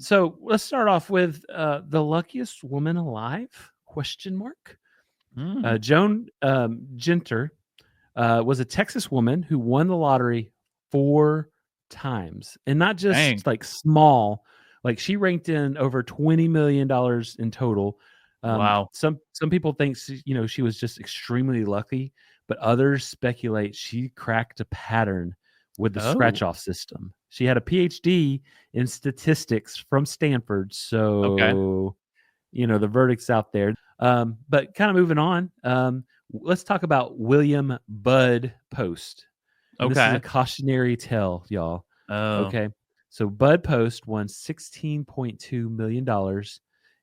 So let's start off with the luckiest woman alive? ? Joan Genter was a Texas woman who won the lottery 4 times, and not just like small. Like she ranked in over $20 million in total. Wow. Some people think she was just extremely lucky, but others speculate she cracked a pattern with the scratch-off system. She had a PhD in statistics from Stanford, so the verdict's out there. But kind of moving on, let's talk about William Bud Post. This is a cautionary tale, y'all. Okay. So Bud Post won $16.2 million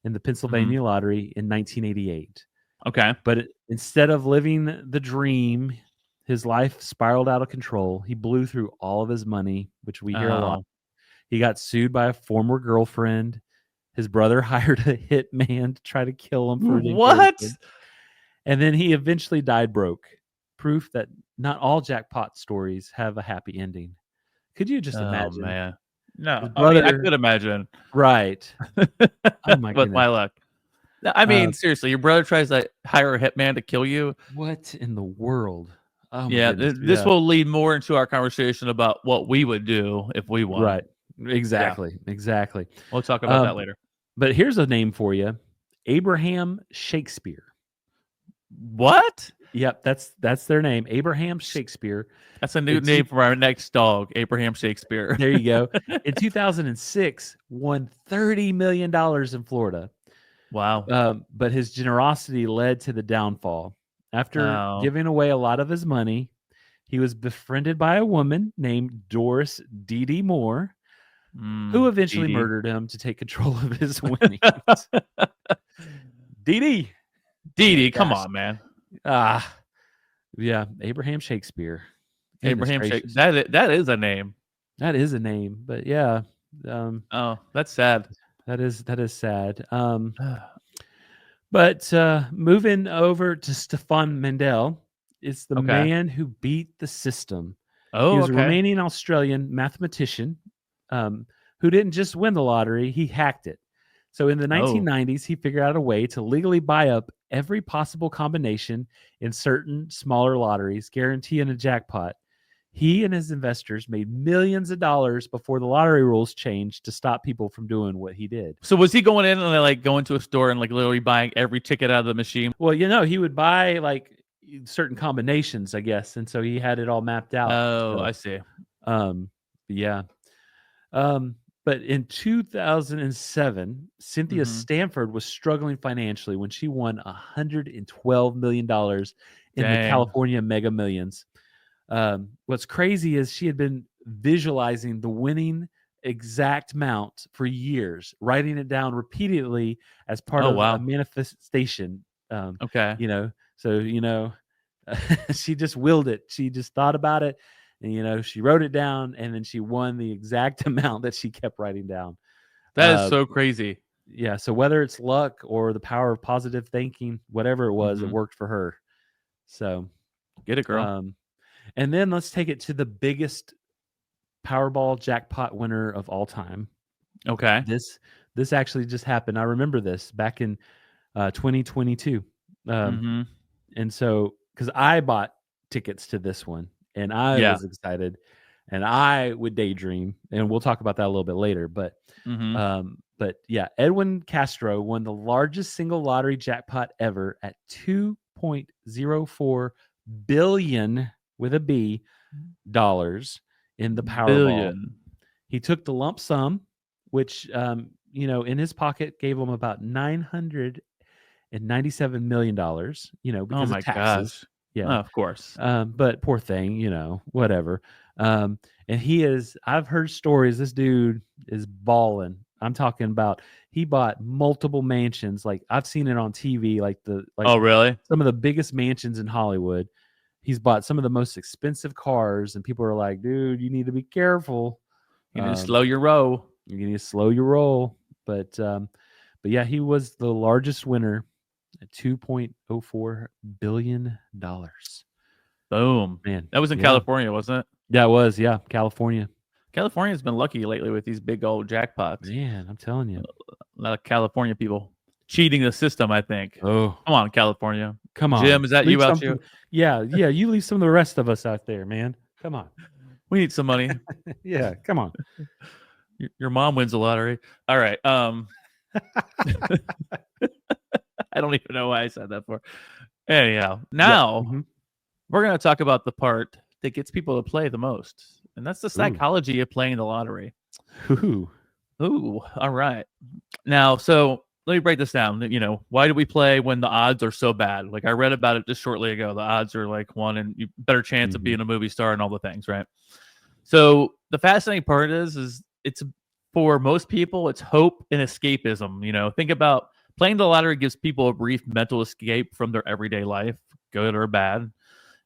in the Pennsylvania lottery in 1988. Okay. But instead of living the dream, his life spiraled out of control. He blew through all of his money, which we hear a lot. He got sued by a former girlfriend. His brother hired a hitman to try to kill him for what? And then he eventually died broke. Proof that not all jackpot stories have a happy ending. Could you just imagine? Man. No, I could imagine. Right. Oh my But my luck. I mean, seriously, your brother tries to hire a hitman to kill you. What in the world? Oh yeah, this will lead more into our conversation about what we would do if we won. Right. Exactly. We'll talk about that later. But here's a name for you: Abraham Shakespeare. What? Yep, that's their name, Abraham Shakespeare. That's a new name for our next dog, Abraham Shakespeare. There you go. In 2006, won $30 million in Florida. Wow. But his generosity led to the downfall. After giving away a lot of his money, he was befriended by a woman named Doris Dee Moore, who eventually murdered him to take control of his winnings. Dee, come on, man. Yeah, Abraham Shakespeare. Abraham Shakespeare. That is a name. That is a name, but yeah. That's sad. That is sad. But moving over to Stefan Mendel, it's the Okay. man who beat the system. He Oh, was a okay. Romanian Australian mathematician who didn't just win the lottery, he hacked it. So in the Oh. 1990s, he figured out a way to legally buy up every possible combination in certain smaller lotteries, guaranteeing a jackpot. He and his investors made millions of dollars before the lottery rules changed to stop people from doing what he did. So was he going in and like going to a store and like literally buying every ticket out of the machine? Well, he would buy like certain combinations, I guess, and so he had it all mapped out. Oh, So, I see. yeah. But in 2007, Cynthia Stanford was struggling financially when she won $112 million in the Dang. California Mega Millions. What's crazy is she had been visualizing the winning exact amount for years, writing it down repeatedly as part Oh, of wow. a manifestation. Okay. So she just willed it. She just thought about it, and she wrote it down, and then she won the exact amount that she kept writing down. That is so crazy. Yeah. So whether it's luck or the power of positive thinking, whatever it was, it worked for her. So Get it, girl. and then let's take it to the biggest Powerball jackpot winner of all time. Okay. This actually just happened. I remember this back in 2022. And so, because I bought tickets to this one, and I was excited, and I would daydream, and we'll talk about that a little bit later. But yeah, Edwin Castro won the largest single lottery jackpot ever at $2.04 billion with a B dollars in the Powerball. Billion. He took the lump sum, which in his pocket gave him about $997 million. Because Oh my of taxes. gosh. Yeah, Oh, of course. but poor thing, whatever. And I've heard stories. This dude is balling. I'm talking about he bought multiple mansions. Like I've seen it on TV. Oh, really? Some of the biggest mansions in Hollywood. He's bought some of the most expensive cars, and people are like, "Dude, you need to be careful. You need to slow your roll. You need to slow your roll." But yeah, he was the largest winner at $2.04 billion. Boom. Man, That was in California, wasn't it? Yeah, it was. Yeah, California. California's been lucky lately with these big old jackpots. Man, I'm telling you. A lot of California people cheating the system, I think. Oh, come on, California. Come on, Jim, is that you out here? Yeah. You leave some of the rest of us out there, man. Come on. We need some money. Yeah, come on. Your mom wins the lottery. All right. I don't even know why I said that for. Anyhow, now we're going to talk about the part that gets people to play the most, and that's the psychology of playing the lottery. Ooh. All right. Now, so let me break this down. Why do we play when the odds are so bad? Like I read about it just shortly ago. The odds are like 1 and you better chance of being a movie star and all the things, right? So the fascinating part is it's for most people, it's hope and escapism. Think about playing the lottery gives people a brief mental escape from their everyday life, good or bad.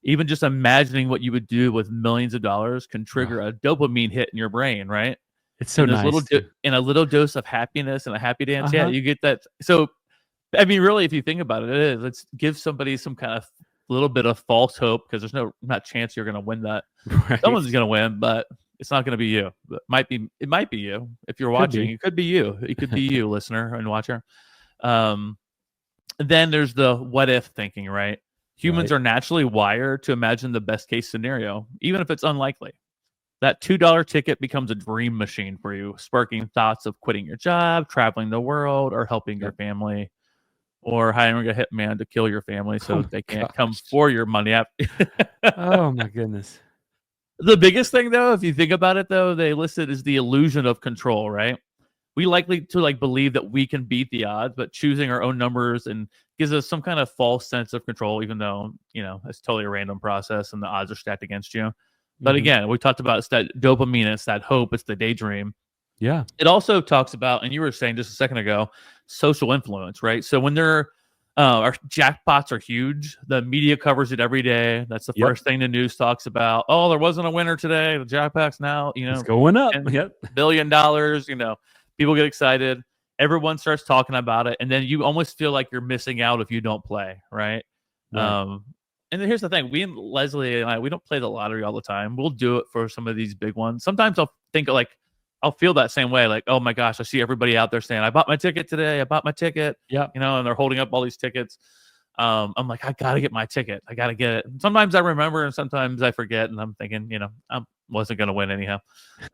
Even just imagining what you would do with millions of dollars can trigger a dopamine hit in your brain, right? It's so nice. In a little dose of happiness and a happy dance. Yeah, you get that. So, I mean, really, if you think about it, let's give somebody some kind of little bit of false hope because there's not chance you're going to win that. Right. Someone's going to win, but it's not going to be you. It might be you if you're watching. It could be you. It could be you, listener and watcher. Then there's the what if thinking, right? Humans are naturally wired to imagine the best case scenario, even if it's unlikely. That $2 ticket becomes a dream machine for you, sparking thoughts of quitting your job, traveling the world, or helping your family, or hiring a hitman to kill your family so they can't come for your money. Oh, my goodness. The biggest thing, though, if you think about it, though, they list it as the illusion of control, right? We likely to believe that we can beat the odds, but choosing our own numbers and gives us some kind of false sense of control, even though, it's totally a random process and the odds are stacked against you. But again, we talked about it's that dopamine, it's that hope, it's the daydream. Yeah. It also talks about, and you were saying just a second ago, social influence, right? So when our jackpots are huge, the media covers it every day. That's the first thing the news talks about. Oh, there wasn't a winner today. The jackpot's now, it's going up. $10 billion. People get excited. everyone starts talking about it, and then you almost feel like you're missing out if you don't play, right? Right. And then here's the thing: Leslie and I, we don't play the lottery all the time. We'll do it for some of these big ones. Sometimes I'll think like I'll feel that same way, like, oh my gosh, I see everybody out there saying, I bought my ticket today, I bought my ticket, Yep. and they're holding up all these tickets. I'm like, I gotta get my ticket. I gotta get it. Sometimes I remember, and sometimes I forget, and I'm thinking, I wasn't gonna win anyhow.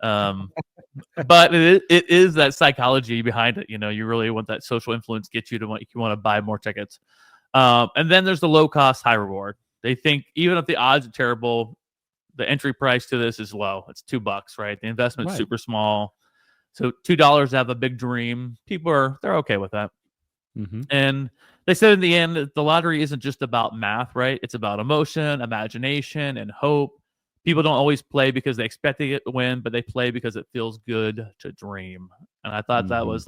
But it is that psychology behind it. You really want that social influence get you to want to buy more tickets. And then there's the low cost, high reward. They think even if the odds are terrible, the entry price to this is low. It's $2, right? The investment's super small. So $2 to have a big dream. They're okay with that. Mm-hmm. And they said in the end, the lottery isn't just about math, right? It's about emotion, imagination, and hope. People don't always play because they expect to win, but they play because it feels good to dream. And I thought that was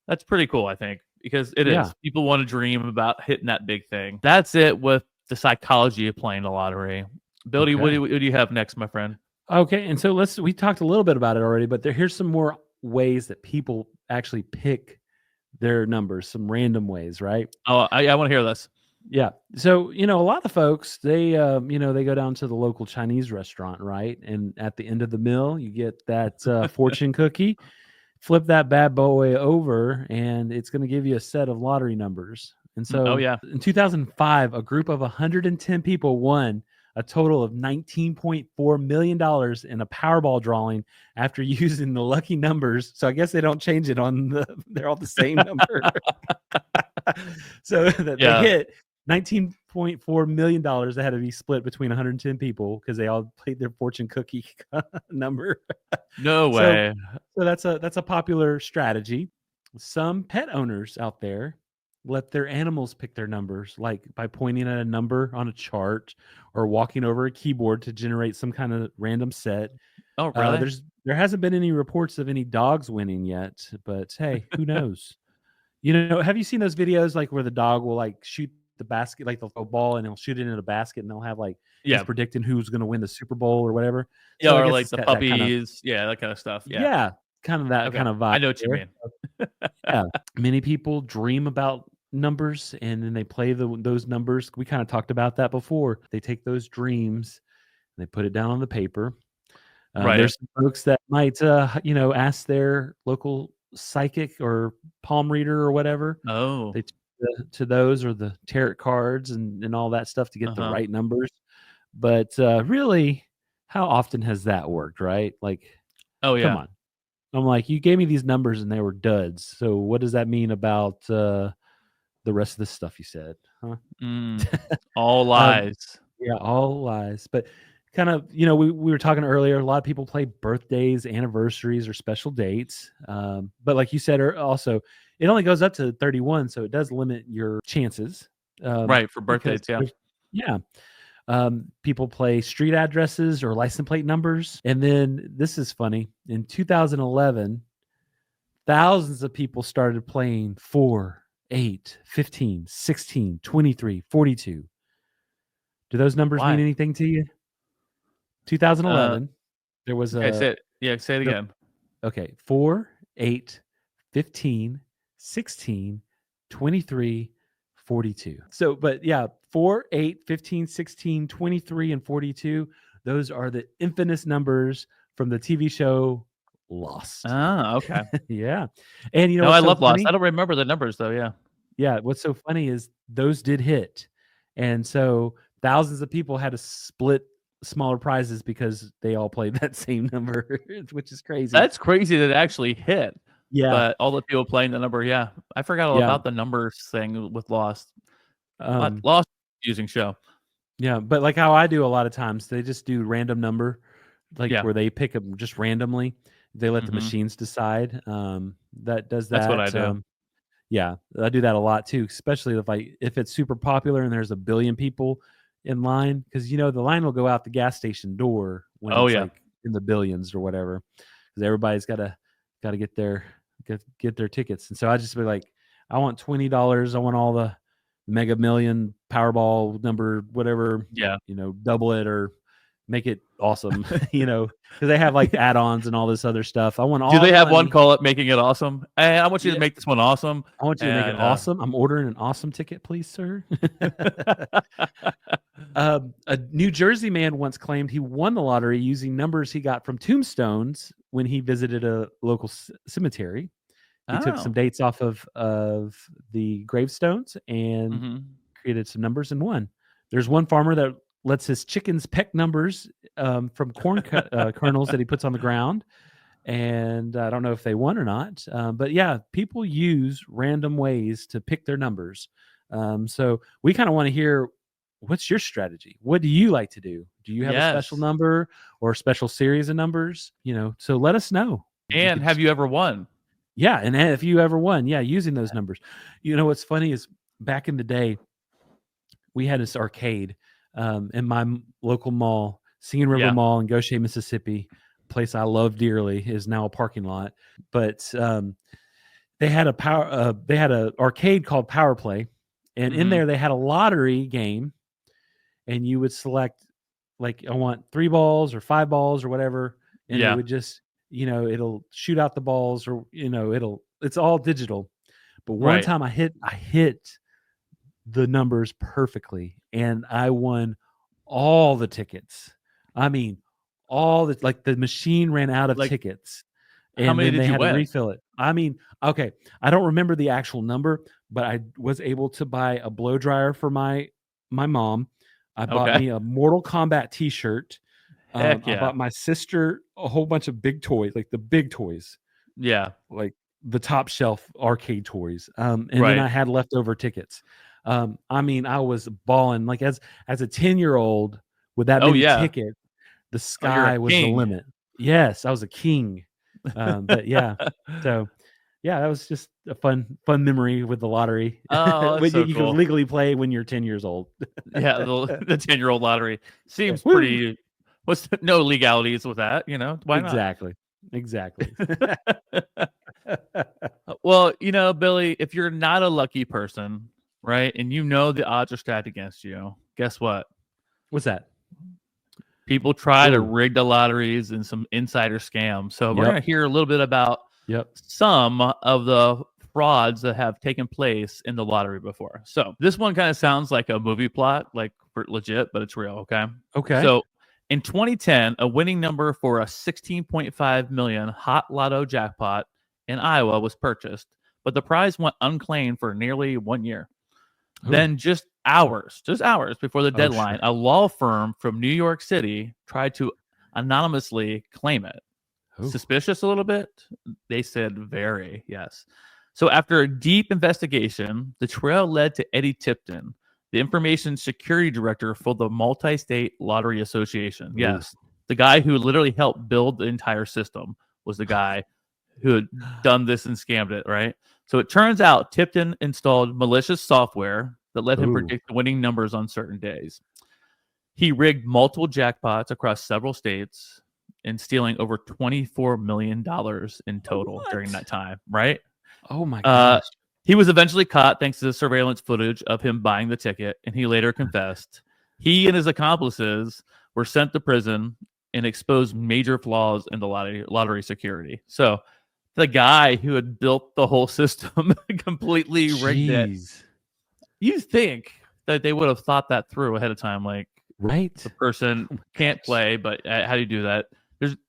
that's pretty cool, I think, because it is. People want to dream about hitting that big thing. That's it with the psychology of playing the lottery. Billy, what do you have next, my friend? Okay, and so we talked a little bit about it already, but here's some more ways that people actually pick their numbers, some random ways, right? Oh, I want to hear this. Yeah. So, a lot of folks, they go down to the local Chinese restaurant, right? And at the end of the meal, you get that fortune cookie, flip that bad boy over, and it's going to give you a set of lottery numbers. And so in 2005, a group of 110 people won a total of $19.4 million in a Powerball drawing after using the lucky numbers. So I guess they don't change it they're all the same number. So that they hit $19.4 million that had to be split between 110 people because they all played their fortune cookie number. No way. So that's a popular strategy. Some pet owners out there let their animals pick their numbers, like by pointing at a number on a chart or walking over a keyboard to generate some kind of random set. Oh, really? There hasn't been any reports of any dogs winning yet, but hey, who knows? Have you seen those videos like where the dog will like shoot the basket, like they'll throw a ball and they'll shoot it in a basket and they'll have like he's predicting who's going to win the Super Bowl or whatever. Yeah, or like the puppies, that kind of stuff. Yeah, kind of that kind of vibe. I know what you mean. Yeah, many people dream about numbers and then they play those numbers. We kind of talked about that before. They take those dreams and they put it down on the paper. There's some folks that might ask their local psychic or palm reader or whatever. They to those or the tarot cards and all that stuff to get the right numbers. But really, how often has that worked, right? Like, come on. I'm like, you gave me these numbers and they were duds. So what does that mean about the rest of the stuff you said? Huh? All lies. All lies. But kind of, we were talking earlier, a lot of people play birthdays, anniversaries, or special dates. But like you said, also, it only goes up to 31, so it does limit your chances. Right, for birthdays, people play street addresses or license plate numbers. And then this is funny. In 2011, thousands of people started playing 4, 8, 15, 16, 23, 42. Do those numbers mean anything to you? 2011, there was say it again. Okay, 4, 8, 15, 16, 23, 42. So, but 4, 8, 15, 16, 23, and 42, those are the infamous numbers from the TV show Lost. Ah, okay. Yeah. And I love Lost. I don't remember the numbers though, yeah. Yeah, what's so funny is those did hit. And so thousands of people had to split smaller prizes because they all played that same number, which is crazy. That's crazy that it actually hit. Yeah. But all the people playing the number, I forgot all about the numbers thing with Lost. Lost using show. Yeah, but like how I do a lot of times, they just do random number, like where they pick them just randomly. They let the machines decide. That does that. That's what I do. Yeah, I do that a lot too, especially if it's super popular and there's 1 billion people in line, because the line will go out the gas station door when it's like in the billions or whatever, because everybody's got to get their tickets. And so I just be like, I want $20. I want all the Mega Million Powerball number, whatever. Yeah, double it or make it awesome, because they have like add-ons and all this other stuff. I want all Do they the have one money. call it making it awesome? Hey, I want you to Yeah. make this one awesome. I want you to make it And, awesome. I'm ordering an awesome ticket, please, sir. A New Jersey man once claimed he won the lottery using numbers he got from tombstones when he visited a local cemetery. He took some dates off of the gravestones and Mhm. created some numbers and won. There's one farmer that lets his chickens peck numbers from corn kernels that he puts on the ground. And I don't know if they won or not. But yeah, people use random ways to pick their numbers. So we kind of want to hear, what's your strategy? What do you like to do? Do you have a special Yes. number or a special series of numbers? So let us know. And have you ever won? Yeah, and if you ever won, using those numbers. What's funny is back in the day, we had this arcade in my local mall, Singing River Yeah. Mall in Goshen, Mississippi. Place I love dearly, is now a parking lot. But they had a arcade called Power Play, and in Mhm. there they had a lottery game, and you would select, like, I want 3 balls or 5 balls or whatever, and Yeah. it would just it'll shoot out the balls, or it's all digital. But one Right. time I hit the numbers perfectly, and I won all the tickets. I mean, the machine ran out of Like, tickets, how and many then did they you had to win? refill it. I mean, okay, I don't remember the actual number, but I was able to buy a blow dryer for my mom. I bought Okay. me a Mortal Kombat T-shirt. Heck I yeah. bought my sister a whole bunch of big toys, like the big toys, Yeah. like the top shelf arcade toys. And then Right. I had leftover tickets. I mean, I was balling, like, as a 10-year-old with that Oh, many yeah. tickets. The Oh, you're a sky was the king. limit. Yes, I was a king. But yeah, so yeah, that was just a fun memory with the lottery. Oh, that's When so you can cool. legally play when you're 10 years old. Yeah, the 10-year-old lottery seems Woo! pretty. No legalities with that, why Exactly. not? Well, Billy, if you're not a lucky person, right, and the odds are stacked against you, guess what? What's that? People try to Ooh. rig the lotteries and some insider scams. So we're Yep. going to hear a little bit about Yep. some of the frauds that have taken place in the lottery before. So this one kind of sounds like a movie plot, like legit, but it's real. Okay. Okay. So in 2010, a winning number for a 16.5 million hot lotto jackpot in Iowa was purchased, but the prize went unclaimed for nearly 1 year. Ooh. Then just hours before the deadline, sure. a law firm from New York City tried to anonymously claim it. Ooh. Suspicious a little bit? They said very, yes. So after a deep investigation, the trail led to Eddie Tipton, the information security director for the Multi-State Lottery Association. Ooh. Yes, the guy who literally helped build the entire system was the guy who had done this and scammed it, right? So it turns out Tipton installed malicious software that let him Ooh. predict the winning numbers on certain days. He rigged multiple jackpots across several states and stealing over $24 million in total during that time, right? Oh my gosh. He was eventually caught thanks to the surveillance footage of him buying the ticket, and he later confessed. He and his accomplices were sent to prison and exposed major flaws in the lottery security. So the guy who had built the whole system completely rigged it. You think that they would have thought that through ahead of time, like, right? The person can't play, but how do you do that?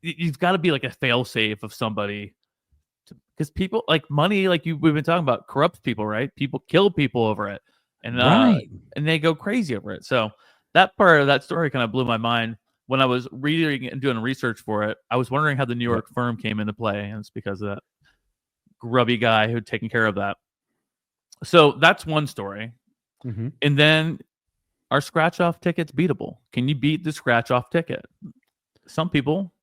You've got to be like a fail safe of somebody, because people, like, money, like we've been talking about, corrupts people, right? People kill people over it, and Right. and they go crazy over it. So that part of that story kind of blew my mind when I was reading and doing research for it. I was wondering how the New York firm came into play, and it's because of that grubby guy who'd taken care of that. So that's one story. Mm-hmm. And then, are scratch off tickets beatable? Can you beat the scratch off ticket? Some people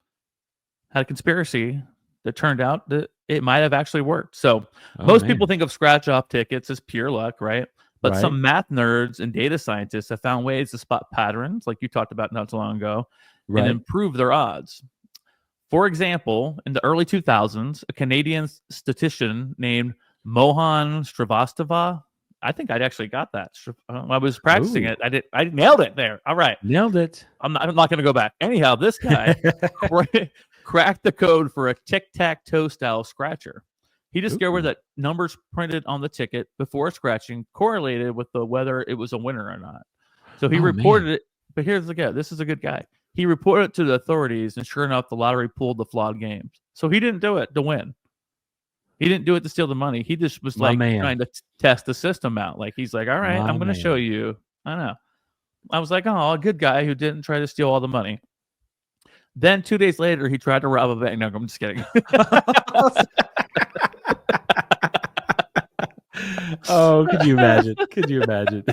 had a conspiracy that turned out that it might have actually worked. So most people think of scratch off tickets as pure luck, right? But some math nerds and data scientists have found ways to spot patterns, like you talked about not so long ago, and improve their odds. For example, in the early 2000s, a Canadian statistician named Mohan Srivastava, I think I actually got that. I was practicing Ooh. it. I nailed it there. All right. Nailed it. I'm not going to go back. Anyhow, this guy cracked the code for a tic-tac-toe style scratcher. He discovered Ooh. that numbers printed on the ticket before scratching correlated with whether it was a winner or not. So he reported it. But here's the guy. This is a good guy. He reported it to the authorities, and sure enough, the lottery pulled the flawed games. So he didn't do it to win. He didn't do it to steal the money. He just was trying to test the system out. Like, he's like, all right, I'm going to show you. I know. I was like, oh, a good guy who didn't try to steal all the money. Then 2 days later, he tried to rob a bank. No, I'm just kidding. Oh, could you imagine? Could you imagine?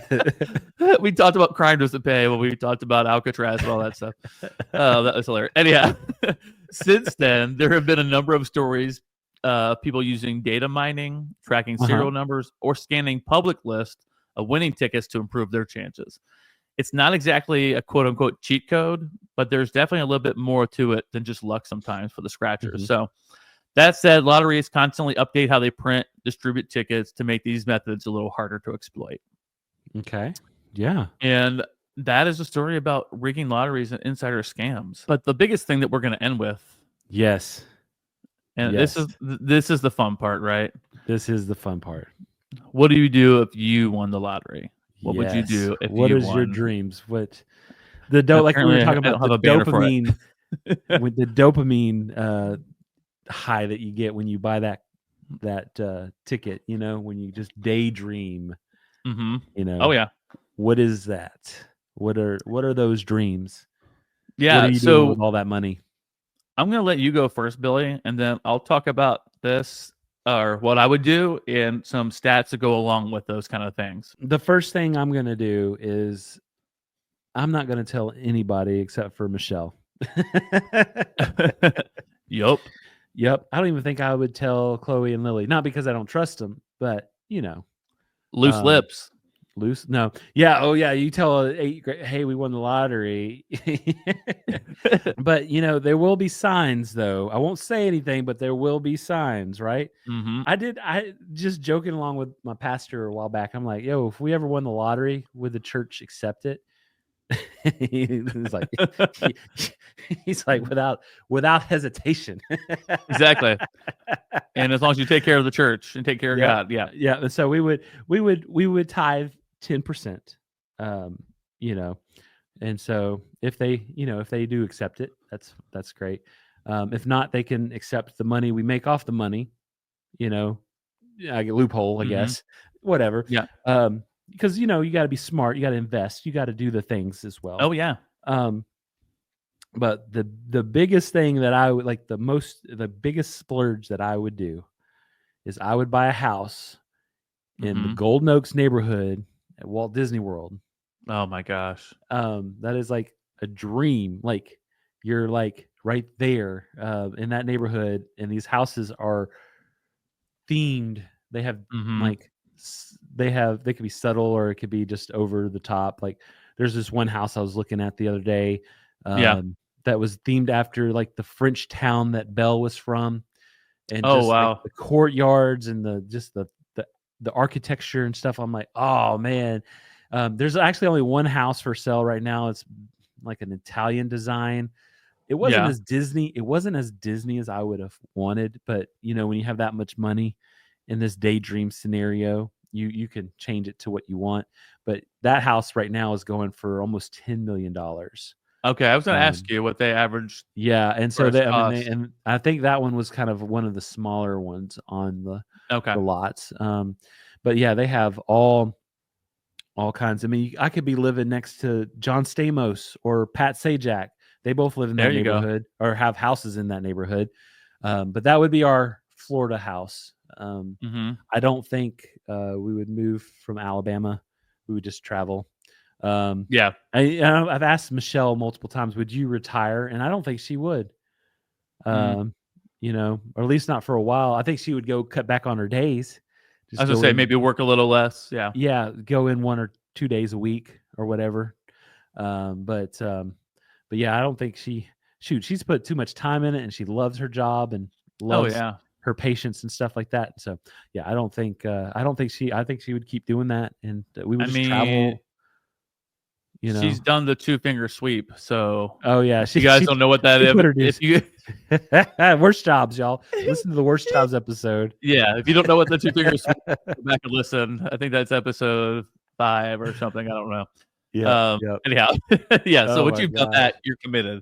We talked about crime doesn't pay when we talked about Alcatraz and all that stuff. Oh, that was hilarious. Anyhow, since then, there have been a number of stories. People using data mining, tracking serial numbers, or scanning public lists of winning tickets to improve their chances. It's not exactly a quote-unquote cheat code, but there's definitely a little bit more to it than just luck sometimes for the scratchers. So that said, lotteries constantly update how they print, distribute tickets to make these methods a little harder to exploit. Okay. Yeah. And that is a story about rigging lotteries and insider scams. But the biggest thing that we're going to end with. Yes. And this is the fun part, right? This is the fun part. What do you do if you won the lottery? What would you do if what you is won? your dreams? What like we were talking about the dopamine with the dopamine high that you get when you buy that ticket, you know, when you just daydream. You know. Oh yeah. What is that? What are those dreams? Yeah. What are you doing with all that money? I'm going to let you go first, Billy, and then I'll talk about this or what I would do and some stats that go along with those kind of things. The first thing I'm going to do is I'm not going to tell anybody except for Michelle. Yep. I don't even think I would tell Chloe and Lily, not because I don't trust them, but you know, loose lips. Loose? No. Yeah. Oh, yeah. You tell hey, we won the lottery. But, you know, there will be signs, though. I won't say anything, but there will be signs, right? I just joking along with my pastor a while back. I'm like, yo, if we ever won the lottery, would the church accept it? he's like without hesitation. Exactly. And as long as you take care of the church and take care of God. Yeah. And so we would tithe 10%, you know, and so if they do accept it, that's great. If not, they can accept the money we make off the money, you know, I get loophole, I guess, whatever. Yeah. Because, you know, you got to be smart, you got to invest, you got to do the things as well. Oh yeah. But the biggest thing that I would like, the biggest splurge that I would do is I would buy a house in the Golden Oaks neighborhood at Walt Disney World. Oh my gosh. That is like a dream. Like you're like right there in that neighborhood, and these houses are themed. They have like they could be subtle or it could be just over the top. Like there's this one house I was looking at the other day that was themed after like the French town that Belle was from. And like, the courtyards and the architecture and stuff. I'm like, oh man. There's actually only one house for sale right now. It's like an Italian design. It wasn't as Disney. It wasn't as Disney as I would have wanted. But you know, when you have that much money in this daydream scenario, you can change it to what you want. But that house right now is going for almost $10 million. Okay, I was going to ask you what they averaged. Yeah, and so and I think that one was kind of one of the smaller ones on the lots. But yeah, they have all kinds. I mean, I could be living next to John Stamos or Pat Sajak. They both live in that neighborhood or have houses in that neighborhood. But that would be our Florida house. I don't think we would move from Alabama. We would just travel. I've asked Michelle multiple times, would you retire? And I don't think she would. You know, or at least not for a while. I think she would go cut back on her days. I was going to say maybe work a little less. Yeah, go in 1 or 2 days a week or whatever. But yeah, I don't think she's put too much time in it, and she loves her job and loves her patients and stuff like that. So yeah, I think she would keep doing that, and we would I just travel. mean, You know, she's done the 2-finger sweep. So oh yeah, if you guys don't know what that is, put her if you worst jobs, y'all. Listen to the worst jobs episode. yeah, if you don't know what the 2-finger sweep, go back and listen. I think that's episode 5 or something. I don't know. Yeah. Anyhow, yeah. So Oh once my you've done gosh. that, you're committed.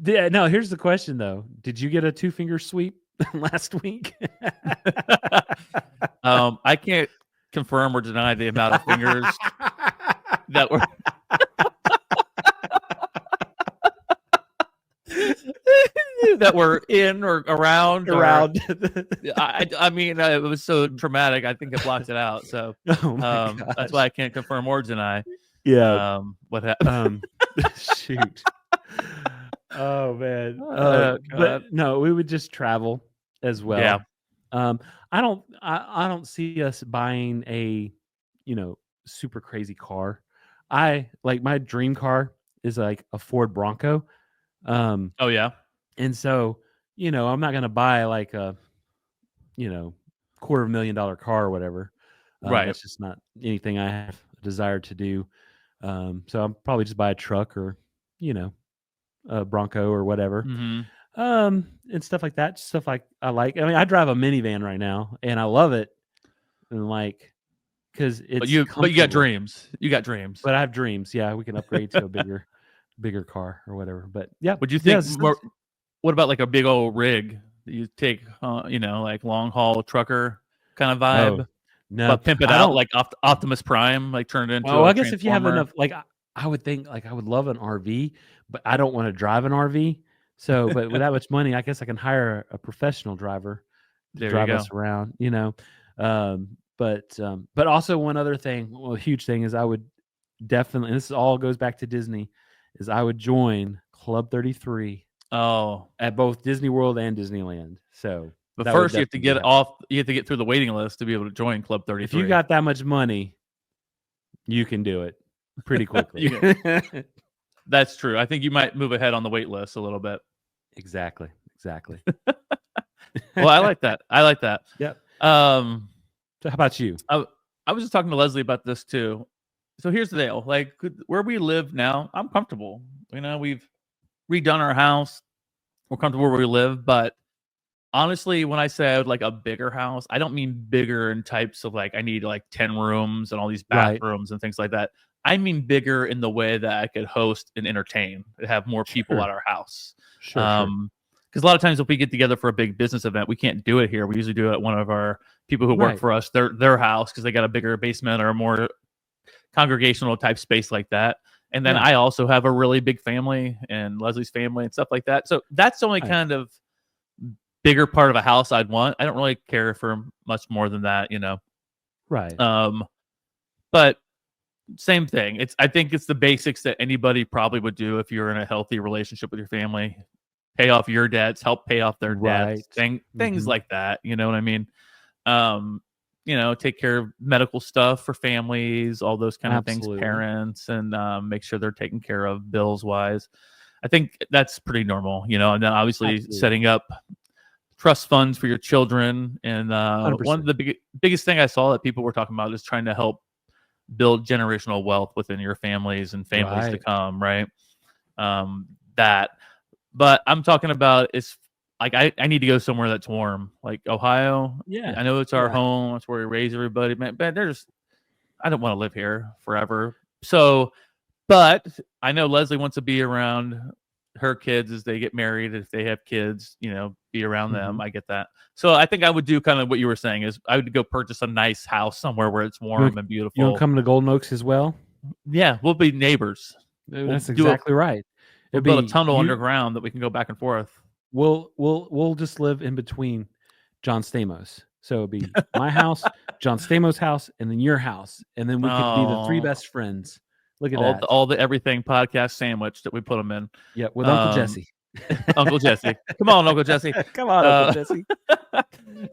Yeah, no, here's the question though. Did you get a 2-finger sweep last week? I can't confirm or deny the amount of fingers that were that were in or around. I mean, it was so traumatic. I think it blocked it out. So Oh my that's why I can't confirm or deny. Yeah. What happened? Shoot. Oh man. God. But no, we would just travel as well. Yeah. I don't see us buying a, super crazy car. I like my dream car is like a Ford Bronco. Oh yeah. And so, I'm not going to buy like a, $250,000 car or whatever. Right. That's just not anything I have a desire to do. So I'll probably just buy a truck or, a Bronco or whatever. Mm-hmm. And stuff like that. Stuff like I like. I mean, I drive a minivan right now and I love it. And like, because it's but you got dreams. You got dreams. But I have dreams. Yeah, we can upgrade to a bigger car or whatever. But yeah, would you think what about like a big old rig that you take, like long haul trucker kind of vibe? Oh, no, but pimp it out like Optimus Prime, like turn it into. I guess if you have enough, like I would think, like I would love an RV, but I don't want to drive an RV. So, but with that much money, I guess I can hire a professional driver to drive us around. But also one other thing, a huge thing is I would definitely, and this all goes back to Disney, is I would join Club 33. Oh, at both Disney World and Disneyland. So, but first you have to get off. You have to get through the waiting list to be able to join Club 33. If you got that much money, you can do it pretty quickly. That's true. I think you might move ahead on the wait list a little bit. Exactly. Well, I like that. Yep. So how about you? I was just talking to Leslie about this too. So here's the deal. Like where we live now, I'm comfortable. We've redone our house. We're comfortable where we live, but honestly, when I say I would like a bigger house, I don't mean bigger in types of like I need like 10 rooms and all these bathrooms and things like that. I mean bigger in the way that I could host and entertain, have more people at our house. Sure. Because a lot of times if we get together for a big business event, we can't do it here. We usually do it at one of our people who work for us, their house, because they got a bigger basement or a more congregational type space like that. And then I also have a really big family and Leslie's family and stuff like that. So that's the only kind of bigger part of a house I'd want. I don't really care for much more than that, Right. But same thing. I think it's the basics that anybody probably would do if you're in a healthy relationship with your family. Pay off your debts, help pay off their debts, things like that. You know what I mean? Take care of medical stuff for families, all those kind of things, parents, and make sure they're taken care of bills wise. I think that's pretty normal, and then obviously setting up trust funds for your children. And one of the biggest thing I saw that people were talking about is trying to help build generational wealth within your families and families to come. Right. But I'm talking about is like I need to go somewhere that's warm, like Ohio. Yeah, I know it's our home. That's where we raise everybody. But I don't want to live here forever. So, but I know Leslie wants to be around her kids as they get married. If they have kids, be around them. I get that. So I think I would do kind of what you were saying is I would go purchase a nice house somewhere where it's warm and beautiful. You want to come to Golden Oaks as well? Yeah, we'll be neighbors. That's exactly right. We'll build a tunnel underground that we can go back and forth. We'll just live in between John Stamos. So it'll be my house, John Stamos' house, and then your house. And then we could be the three best friends. Look at that. All the everything podcast sandwich that we put them in. Yeah, with Uncle Jesse. Uncle Jesse. Come on, Uncle Jesse. Come on, Uncle Jesse.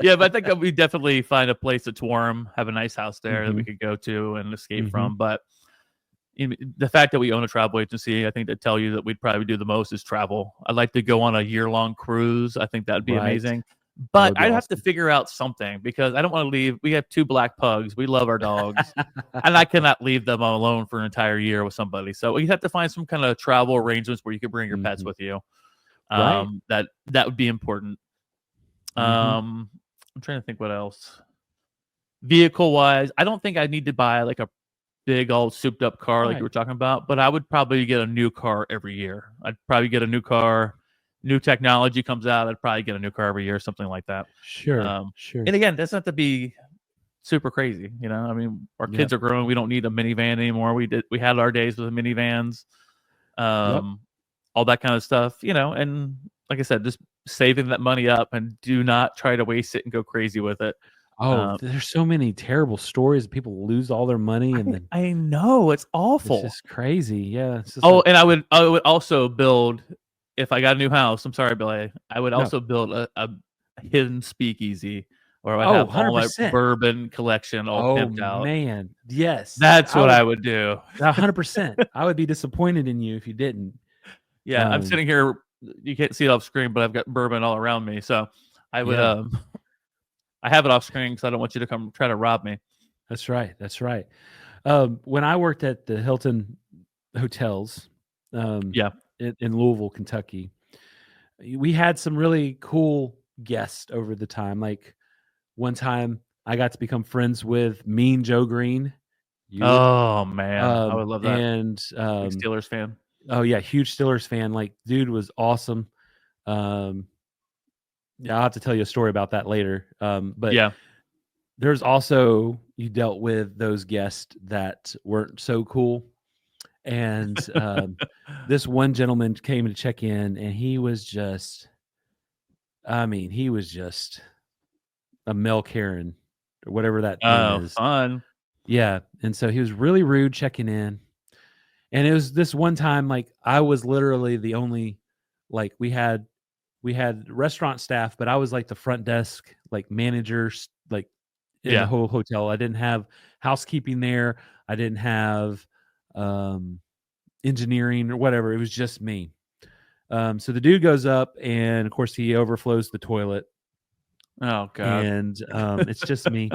Yeah, but I think we definitely find a place that's warm, have a nice house there that we could go to and escape from. But the fact that we own a travel agency, I think to tell you that we'd probably do the most is travel. I'd like to go on a year-long cruise. I think that'd be amazing. That But would be I'd have to awesome. figure out something because I don't want to leave. We have 2 black pugs. We love our dogs. And I cannot leave them alone for an entire year with somebody. So you have to find some kind of travel arrangements where you could bring your pets Mhm. with you. Right. That would be important. Mhm. I'm trying to think what else. Vehicle wise, I don't think I need to buy like a big old souped up car like you Right. were talking about, but I would probably get a new car every year. I'd probably get a new car. New technology comes out, I'd probably get a new car every year, something like that. Sure. Um, Sure. and again, that's not to be super crazy, you know. I mean, our Yep. kids are growing. We don't need a minivan anymore. We had our days with minivans, Yep. all that kind of stuff, you know. And like I said, just saving that money up and do not try to waste it and go crazy with it. Oh, Um, there's so many terrible stories of people lose all their money and then I know it's it's awful. just crazy. Yeah, it's just Oh, like and I would also build if I got a new house. I'm sorry, Billy. I would no. also build a hidden speakeasy where I'd Oh, have all my 100%. bourbon collection all Oh pimped out. man. Yes. That's I what would I would do. 100%. I would be disappointed in you if you didn't. Yeah, I'm sitting here. You can't see it off screen, but I've got bourbon all around me. So I would Yeah, I have it off screen because I don't want you to come try to rob me. that's right. That's right. When I worked at the Hilton hotels, Yeah. in Louisville, Kentucky, we had some really cool guests over the time. Like one time I got to become friends with Mean Joe Green. You would. Oh man, I would love that. And Big Steelers fan. oh yeah, huge Steelers fan. Like dude was awesome. Um, yeah, I'll have to tell you a story about that later. But Yeah. there's also you dealt with those guests that weren't so cool. And this one gentleman came to check in and he was just a Mel Karen or whatever that name Oh, is. fun. Yeah. And so he was really rude checking in. And it was this one time, like I was literally the only, like we had restaurant staff, but I was like the front desk, like managers, like in the Yeah. whole hotel. I didn't have housekeeping there. I didn't have engineering or whatever. It was just me. So the dude goes up and of course he overflows the toilet Oh god. and it's just me.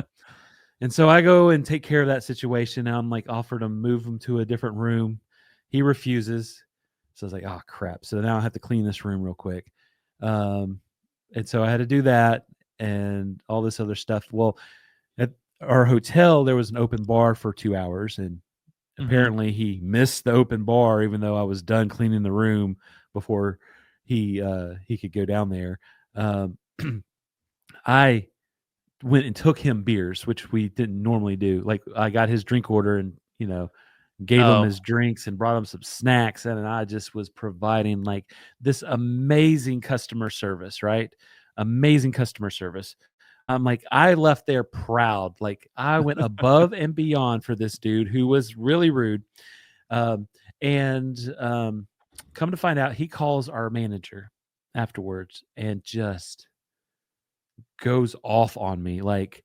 And so I go and take care of that situation. Now I'm like offered to move him to a different room. He refuses. So I was like, oh crap. So now I have to clean this room real quick. And so I had to do that and all this other stuff. Well, at our hotel, there was an open bar for 2 hours. And apparently he missed the open bar, even though I was done cleaning the room before he could go down there. I went and took him beers, which we didn't normally do. Like I got his drink order and, gave him his drinks and brought him some snacks. And I just was providing like this amazing customer service, right? Amazing customer service. I'm like, I left there proud. Like I went above and beyond for this dude who was really rude. And come to find out, he calls our manager afterwards and just goes off on me, like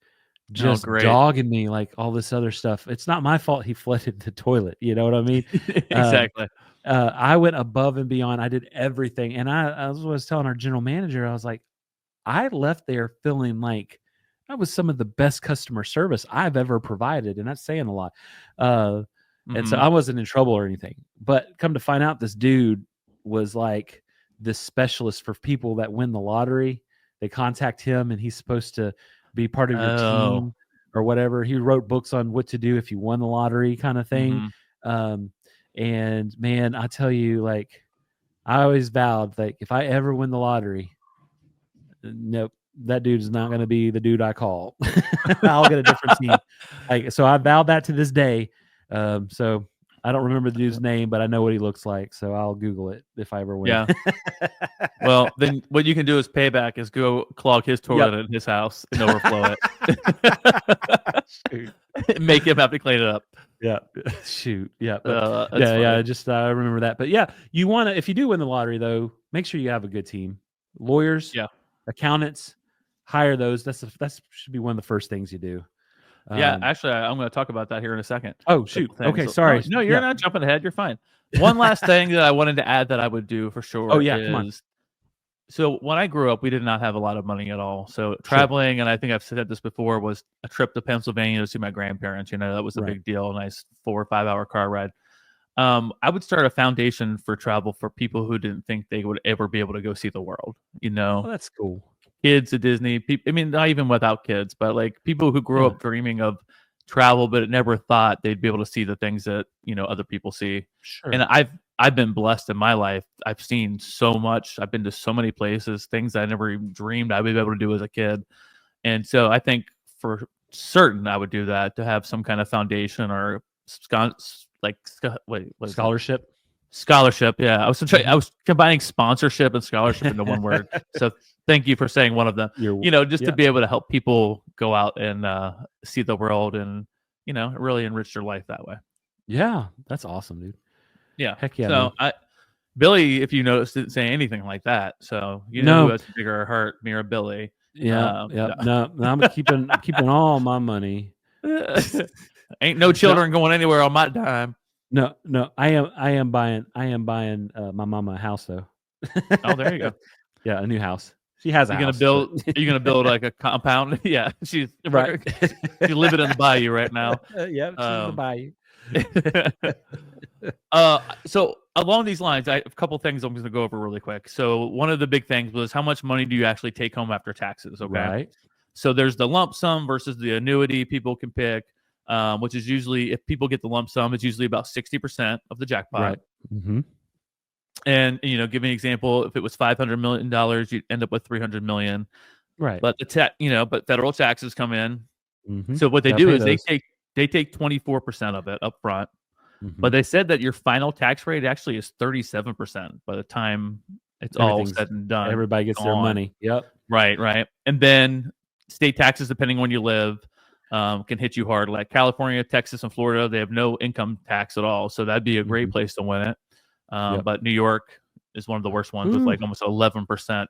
just great. dogging me, like all this other stuff. It's not my fault he flooded the toilet. You know what I mean? Exactly. I went above and beyond. I did everything. And I was telling our general manager, I was like, I left there feeling like that was some of the best customer service I've ever provided. And that's saying a lot. And so I wasn't in trouble or anything. But come to find out, this dude was like this specialist for people that win the lottery. They contact him and he's supposed to be part of your team or whatever. He wrote books on what to do if you won the lottery kind of thing. And man, I tell you, like, I always vowed, like, if I ever win the lottery, nope, that dude is not going to be the dude I call. I'll get a different team. Like, so I vowed that to this day. So I don't remember the dude's name, but I know what he looks like. So I'll Google it if I ever win. Yeah. Well, then what you can do is payback is go clog his toilet in his house and overflow it. Make him have to clean it up. Yeah. Shoot. Yeah. Funny. I remember that. But yeah, you want to, if you do win the lottery though, make sure you have a good team. Lawyers, accountants, hire those. That should be one of the first things you do. Yeah, actually, I'm going to talk about that here in a second. Oh, shoot. Okay, sorry. No, you're not jumping ahead. You're fine. One last thing that I wanted to add that I would do for sure. Come on. So when I grew up, we did not have a lot of money at all. So traveling, and I think I've said this before, was a trip to Pennsylvania to see my grandparents. You know, that was a big deal. A nice 4 or 5 hour car ride. I would start a foundation for travel for people who didn't think they would ever be able to go see the world. You know, Oh, that's cool. kids at Disney. People, I mean, not even without kids, but like people who grew up dreaming of travel, but never thought they'd be able to see the things that, you know, other people see. Sure. And I've been blessed in my life. I've seen so much. I've been to so many places, things I never even dreamed I would be able to do as a kid. And so I think for certain I would do that, to have some kind of foundation or Scholarship. Scholarship. Yeah. I was combining sponsorship and scholarship into one word. So thank you for saying one of them. You know, just to be able to help people go out and see the world and, you know, really enrich their life that way. Yeah, that's awesome, dude. Yeah. Heck yeah. So Billy, if you noticed, didn't say anything like that. So you know who has a bigger heart, me or Billy? Yeah. No, I'm keeping all my money. Ain't no children going anywhere on my dime. No. I am buying my mama a house though. Oh, there you go. Yeah, a new house. She has a house. Are you gonna build like a compound? Yeah, she's right. She's living in the bayou right now. Yeah, she's in the bayou. So along these lines, I have a couple things I'm going to go over really quick. So one of the big things was, how much money do you actually take home after taxes? Okay. Right. So there's the lump sum versus the annuity people can pick, which is usually, if people get the lump sum, it's usually about 60% of the jackpot. Right. Mm-hmm. And, you know, give me an example. If it was $500 million, you'd end up with $300 million. Right. But but federal taxes come in. Mm-hmm. So what they do is they take 24% of it up front. Mm-hmm. But they said that your final tax rate actually is 37% by the time it's all said and done. Everybody gets their money. Yep. Right. And then state taxes, depending on where you live, can hit you hard. Like California, Texas, and Florida, they have no income tax at all. So that'd be a great place to win it. But New York is one of the worst ones with like almost 11%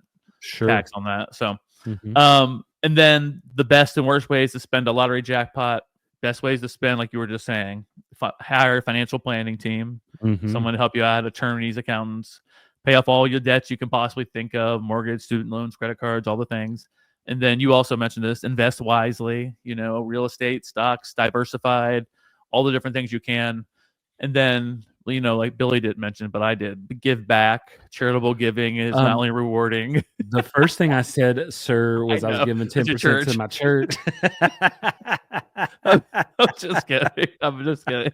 tax on that. So, and then the best and worst ways to spend a lottery jackpot. Best ways to spend, like you were just saying, hire a financial planning team, someone to help you out, attorneys, accountants, pay off all your debts you can possibly think of, mortgage, student loans, credit cards, all the things. And then you also mentioned this, invest wisely, you know, real estate, stocks, diversified, all the different things you can. And then, you know, like Billy didn't mention, but I did, give back. Charitable giving is not only rewarding. The first thing I said, sir, was I was giving 10% to my church. I'm just kidding. I'm just kidding.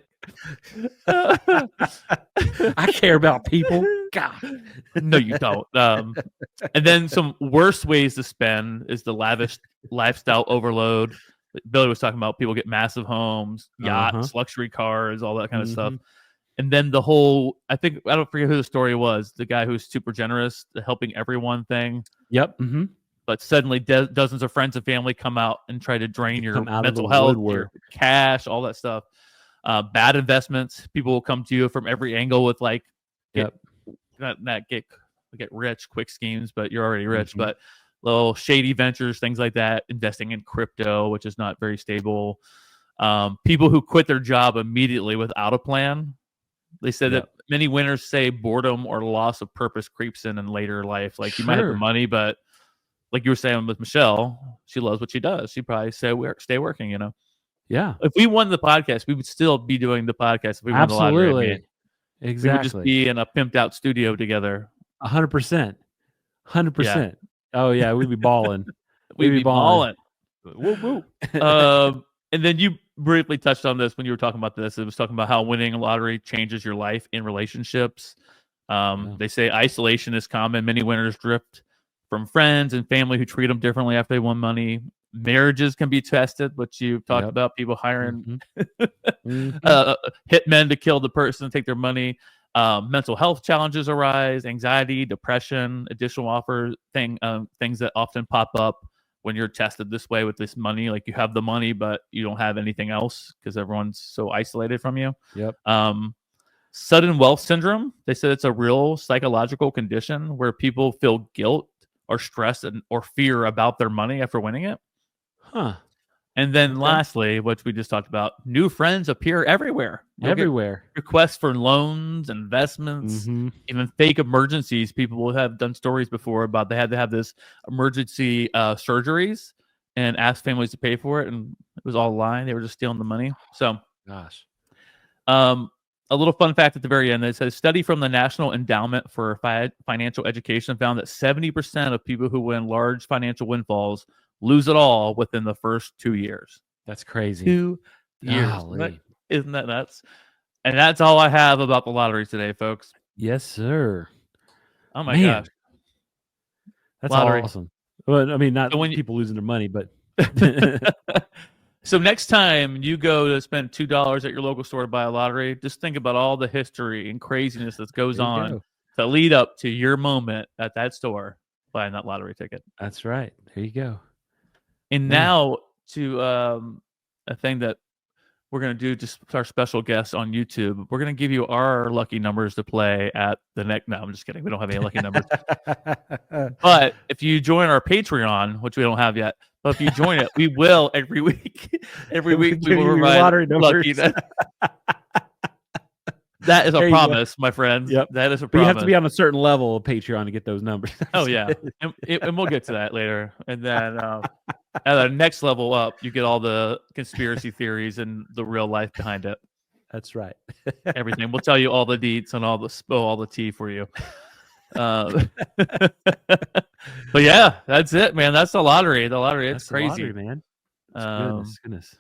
I care about people. God. No, you don't. And then some worse ways to spend is the lavish lifestyle overload. Billy was talking about people get massive homes, yachts, luxury cars, all that kind of stuff. And then the whole, I don't forget who the story was, the guy who's super generous, the helping everyone thing. Yep. But suddenly dozens of friends and family come out and try to drain your mental health, your cash, all that stuff. Bad investments. People will come to you from every angle with like, get rich quick schemes, but you're already rich. But little shady ventures, things like that. Investing in crypto, which is not very stable. People who quit their job immediately without a plan. They said that many winners say boredom or loss of purpose creeps in later life. Like you might have the money, but like you were saying with Michelle, she loves what she does. She probably said, stay working, you know? Yeah. If we won the podcast, we would still be doing the podcast if we won the lottery. Exactly. We would just be in a pimped out studio together. 100%. 100%. Oh, yeah. We'd be balling. We'd be balling. Woo, woo. And then you briefly touched on this when you were talking about this. It was talking about how winning a lottery changes your life in relationships. They say isolation is common. Many winners drift from friends and family who treat them differently after they won money. Marriages can be tested, which you talked about, people hiring hitmen to kill the person and take their money. Mental health challenges arise, anxiety, depression, additional things that often pop up when you're tested this way with this money. Like you have the money, but you don't have anything else because everyone's so isolated from you. Sudden wealth syndrome. They said it's a real psychological condition where people feel guilt or stress or fear about their money after winning it. And then lastly, which we just talked about, new friends appear everywhere. Everywhere. Requests for loans, investments, even fake emergencies. People will have done stories before about they had to have this emergency surgeries and asked families to pay for it, and it was all a lie. They were just stealing the money. So, gosh. A little fun fact at the very end. It says, study from the National Endowment for Financial Education found that 70% of people who win large financial windfalls lose it all within the first 2 years. That's crazy. 2 years. Isn't that nuts? And that's all I have about the lottery today, folks. Yes, sir. Oh, my gosh. That's Lottery. awesome. Well, I mean, not So people losing their money, but... So next time you go to spend $2 at your local store to buy a lottery, just think about all the history and craziness that goes on to lead up to your moment at that store buying that lottery ticket. That's right. There you go. And now to a thing that we're going to do, just our special guests on YouTube. We're going to give you our lucky numbers to play at the next. No, I'm just kidding. We don't have any lucky numbers. But if you join our Patreon, which we don't have yet, but if you join it, we will every week. Every week we will provide lottery numbers. Lucky. That is a promise, my friends. Yep. That is a But promise. you have to be on a certain level of Patreon to get those numbers. Oh, yeah. And we'll get to that later. And then at the next level up, you get all the conspiracy theories and the real life behind it. That's right. Everything. We'll tell you all the deets and spill all the tea for you. But yeah, that's it, man. That's the lottery. The lottery. It's crazy, lottery, man. Goodness.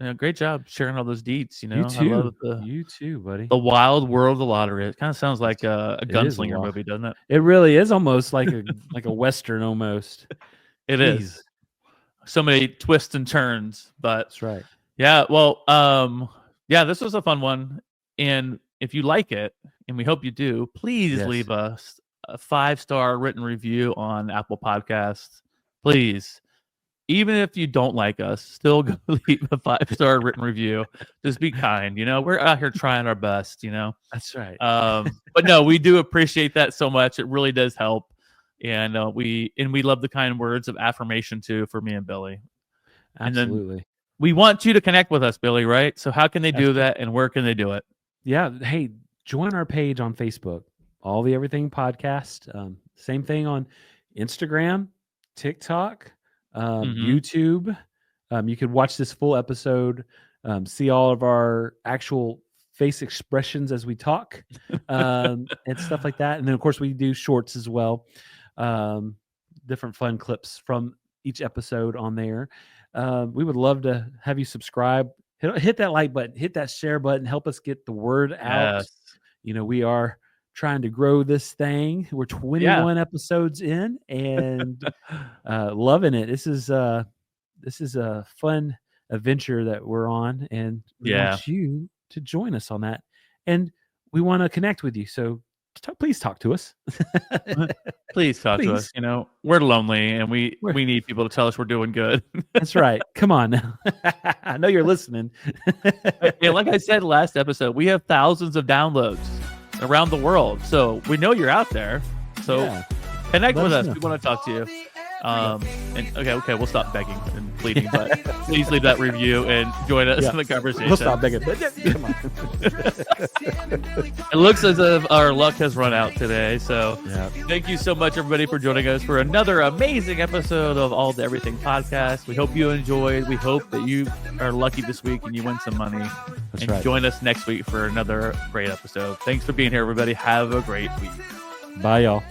Yeah, great job sharing all those deets. You know, You too. I love You too, buddy. the wild world of the lottery. It kind of sounds like a gunslinger movie, doesn't it? It really is almost like a Western almost. It is. So many twists and turns, but That's right. yeah. Well, yeah, this was a fun one. And if you like it, and we hope you do, please leave us a 5-star written review on Apple Podcasts. Please. Even if you don't like us, still go leave a 5-star written review. Just be kind. You know, we're out here trying our best, you know. That's right. But no, we do appreciate that so much. It really does help. And we love the kind words of affirmation too for me and Billy. Absolutely. And then we want you to connect with us, Billy, right? So how can they do that, and where can they do it? Yeah. Hey, join our page on Facebook, All the Everything Podcast. Same thing on Instagram, TikTok, YouTube. You could watch this full episode, see all of our actual face expressions as we talk, and stuff like that. And then, of course, we do shorts as well. Different fun clips from each episode on there. We would love to have you subscribe. Hit that like button, hit that share button, help us get the word out. Yes. You know, we are trying to grow this thing. We're 21 episodes in and loving it. This is a fun adventure that we're on, and we want you to join us on that. And we want to connect with you. So please talk to us. Please talk to us. You know, we're lonely, and we need people to tell us we're doing good. That's right. Come on now. I know you're listening. Yeah, like I said last episode, we have thousands of downloads around the world. So we know you're out there. So connect with us. We want to talk to you. And okay, we'll stop begging and pleading, but please leave that review and join us in the conversation. We'll stop begging. Come on. It looks as if our luck has run out today. So thank you so much, everybody, for joining us for another amazing episode of All the Everything Podcast. We hope you enjoyed. We hope that you are lucky this week and you win some money. Join us next week for another great episode. Thanks for being here, everybody. Have a great week. Bye, y'all.